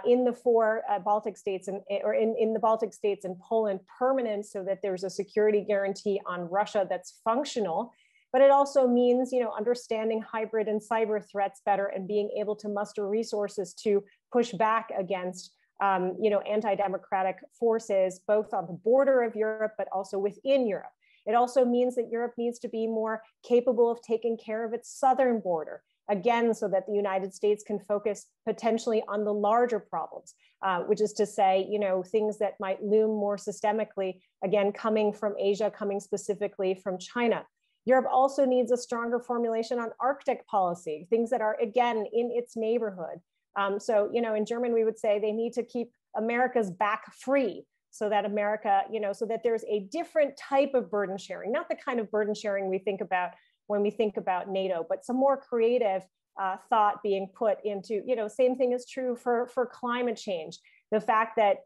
in the four Baltic states or in the Baltic states and Poland permanent, so that there's a security guarantee on Russia that's functional. But it also means, understanding hybrid and cyber threats better and being able to muster resources to push back against anti-democratic forces, both on the border of Europe, but also within Europe. It also means that Europe needs to be more capable of taking care of its southern border, again, so that the United States can focus potentially on the larger problems, which is to say, things that might loom more systemically, again, coming from Asia, coming specifically from China. Europe also needs a stronger formulation on Arctic policy, things that are, again, in its neighborhood. So, in German, we would say they need to keep America's back free, so that America, so that there's a different type of burden sharing, not the kind of burden sharing we think about when we think about NATO, but some more creative thought being put into, same thing is true for climate change. The fact that,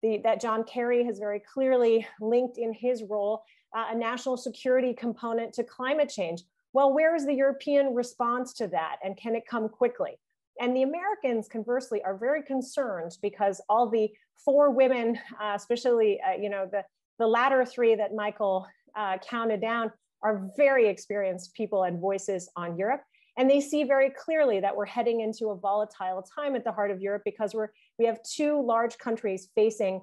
that John Kerry has very clearly linked in his role a national security component to climate change. Well, where is the European response to that? And can it come quickly? And the Americans, conversely, are very concerned because all the 4 women, especially, the latter 3 that Michael counted down, are very experienced people and voices on Europe. And they see very clearly that we're heading into a volatile time at the heart of Europe because we have 2 large countries facing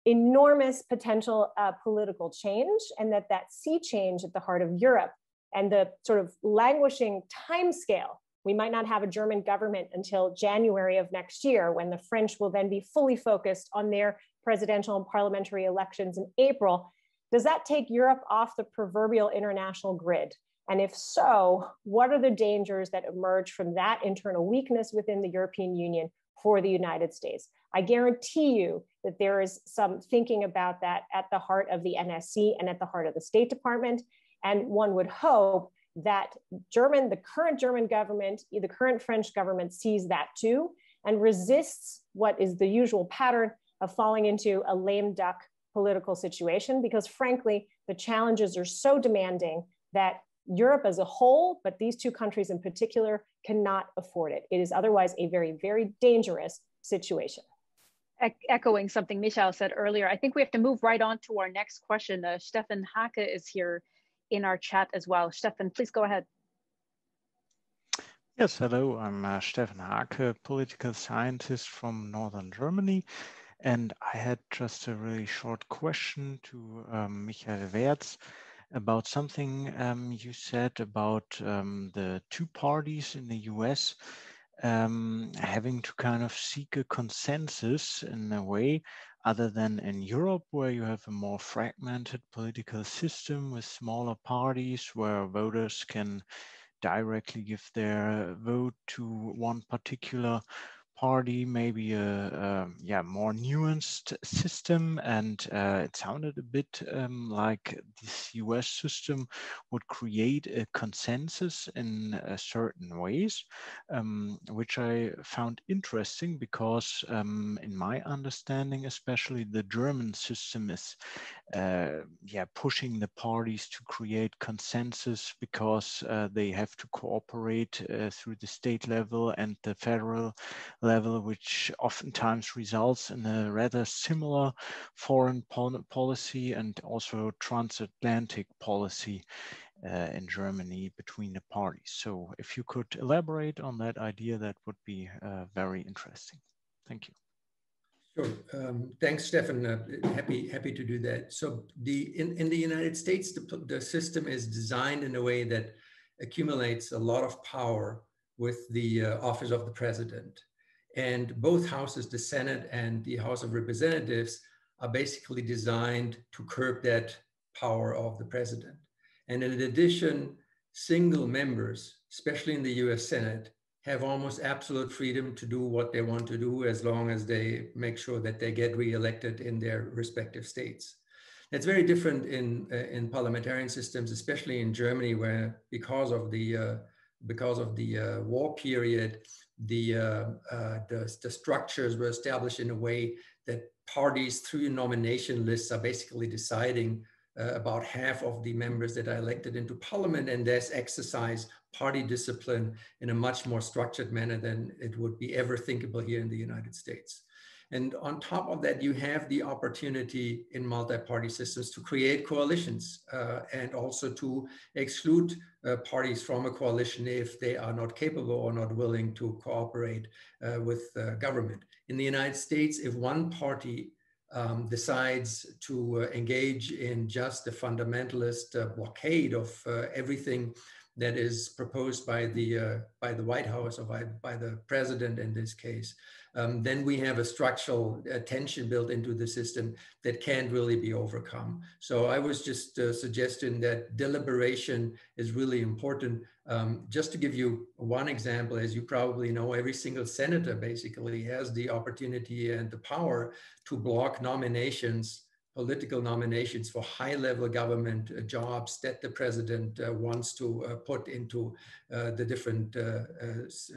enormous potential political change, and that sea change at the heart of Europe and the sort of languishing timescale. We might not have a German government until January of next year, when the French will then be fully focused on their presidential and parliamentary elections in April. Does that take Europe off the proverbial international grid? And if so, what are the dangers that emerge from that internal weakness within the European Union for the United States? I guarantee you that there is some thinking about that at the heart of the NSC and at the heart of the State Department. And one would hope that the current German government, the current French government sees that too, and resists what is the usual pattern of falling into a lame duck political situation, because frankly, the challenges are so demanding that Europe as a whole, but these 2 countries in particular, cannot afford it. It is otherwise a very, very dangerous situation. Echoing something Michael said earlier, I think we have to move right on to our next question. Stefan Hake is here in our chat as well. Stefan, please go ahead. Yes, hello, I'm Stefan Hake, political scientist from Northern Germany. And I had just a really short question to Michael Werz about something you said about the 2 parties in the US having to kind of seek a consensus in a way other than in Europe, where you have a more fragmented political system with smaller parties where voters can directly give their vote to one particular party, maybe a more nuanced system. And it sounded a bit like this US system would create a consensus in certain ways, which I found interesting because in my understanding, especially the German system is pushing the parties to create consensus because they have to cooperate through the state level and the federal level, which oftentimes results in a rather similar foreign policy and also transatlantic policy in Germany between the parties. So if you could elaborate on that idea, that would be very interesting. Thank you. Sure. Thanks, Stefan. Happy to do that. So in the United States, the system is designed in a way that accumulates a lot of power with the office of the president. And both houses, the Senate and the House of Representatives, are basically designed to curb that power of the president. And in addition, single members, especially in the US Senate, have almost absolute freedom to do what they want to do as long as they make sure that they get reelected in their respective states. That's very different in parliamentarian systems, especially in Germany, where because of the war period, the structures were established in a way that parties through nomination lists are basically deciding about half of the members that are elected into parliament, and there's exercise party discipline in a much more structured manner than it would be ever thinkable here in the United States. And on top of that, you have the opportunity in multi-party systems to create coalitions and also to exclude parties from a coalition if they are not capable or not willing to cooperate with government. In the United States, if one party decides to engage in just a fundamentalist blockade of everything that is proposed by the White House or by the president in this case, then we have a structural tension built into the system that can't really be overcome. So I was just suggesting that deliberation is really important. Just to give you one example, as you probably know, every single senator basically has the opportunity and the power to block nominations, political nominations for high-level government jobs that the president wants to put into the different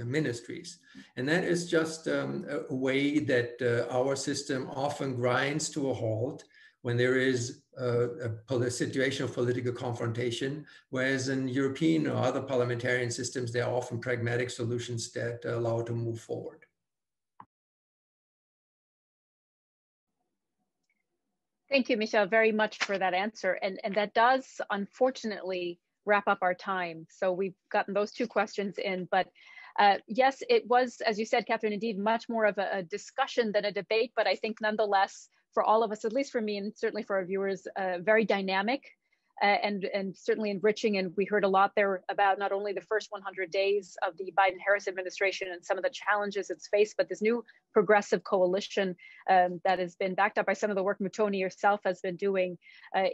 ministries. And that is just a way that our system often grinds to a halt when there is a situation of political confrontation, whereas in European or other parliamentarian systems, there are often pragmatic solutions that allow to move forward. Thank you, Michelle, very much for that answer. And that does, unfortunately, wrap up our time. So we've gotten those two questions in, but yes, it was, as you said, Cathryn, indeed, much more of a discussion than a debate, but I think nonetheless, for all of us, at least for me and certainly for our viewers, very dynamic and certainly enriching. And we heard a lot there about not only the first 100 days of the Biden-Harris administration and some of the challenges it's faced, but this new progressive coalition that has been backed up by some of the work Muthoni yourself has been doing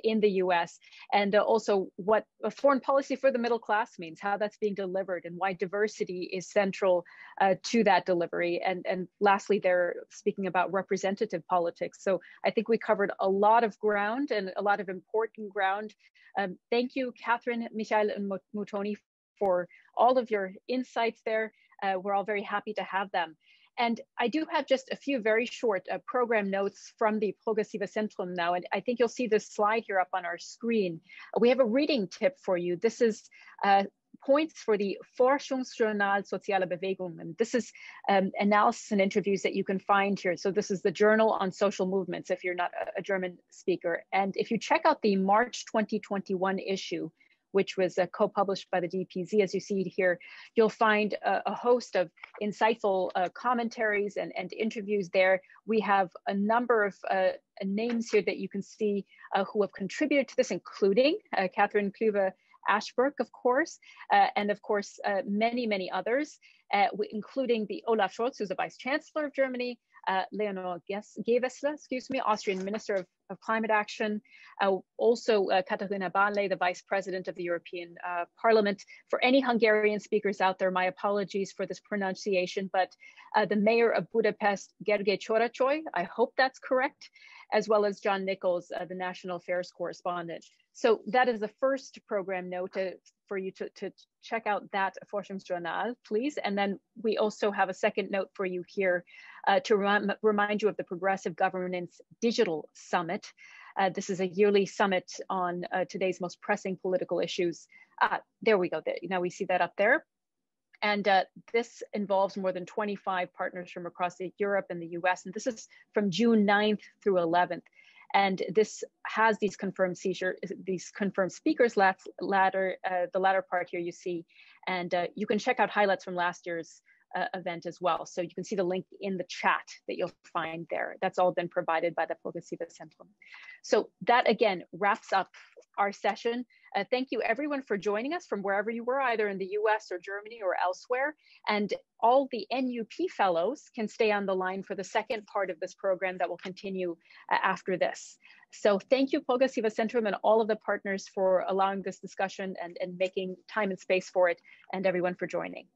in the US. And also what a foreign policy for the middle class means, how that's being delivered and why diversity is central to that delivery. And lastly, they're speaking about representative politics. So I think we covered a lot of ground and a lot of important ground. Thank you, Cathryn, Michelle, and Muthoni for all of your insights there. We're all very happy to have them. And I do have just a few very short program notes from the Progressive Zentrum now, and I think you'll see this slide here up on our screen. We have a reading tip for you. This is points for the Forschungsjournal Soziale Bewegungen. This is analysis and interviews that you can find here. So this is the Journal on Social Movements if you're not a German speaker. And if you check out the March 2021 issue, which was co-published by the DPZ, as you see here, you'll find a host of insightful commentaries and interviews there. We have a number of names here that you can see who have contributed to this, including Cathryn, Clüver, Ashbrook, of course, and of course, many, many others, including the Olaf Scholz, who's the Vice Chancellor of Germany, Leonor Gewessler, Austrian Minister of Climate Action, also Katharina Barley, the Vice President of the European Parliament. For any Hungarian speakers out there, my apologies for this pronunciation, but the Mayor of Budapest, Gergely Csoracsony, I hope that's correct, as well as John Nichols, the National Affairs Correspondent. So that is the first program note for you to check out that Forschungsjournal, please. And then we also have a second note for you here to remind you of the Progressive Governance Digital Summit. This is a yearly summit on today's most pressing political issues. There we go. Now we see that up there. And this involves more than 25 partners from across Europe and the US. And this is from June 9th through 11th. And this has these confirmed speakers, the latter part here you see. And you can check out highlights from last year's event as well. So you can see the link in the chat that you'll find there. That's all been provided by the Progressive Zentrum. So that again wraps up our session. Thank you everyone for joining us from wherever you were, either in the US or Germany or elsewhere. And all the NUP fellows can stay on the line for the second part of this program that will continue after this. So thank you, Progressive Zentrum, and all of the partners for allowing this discussion and making time and space for it, and everyone for joining.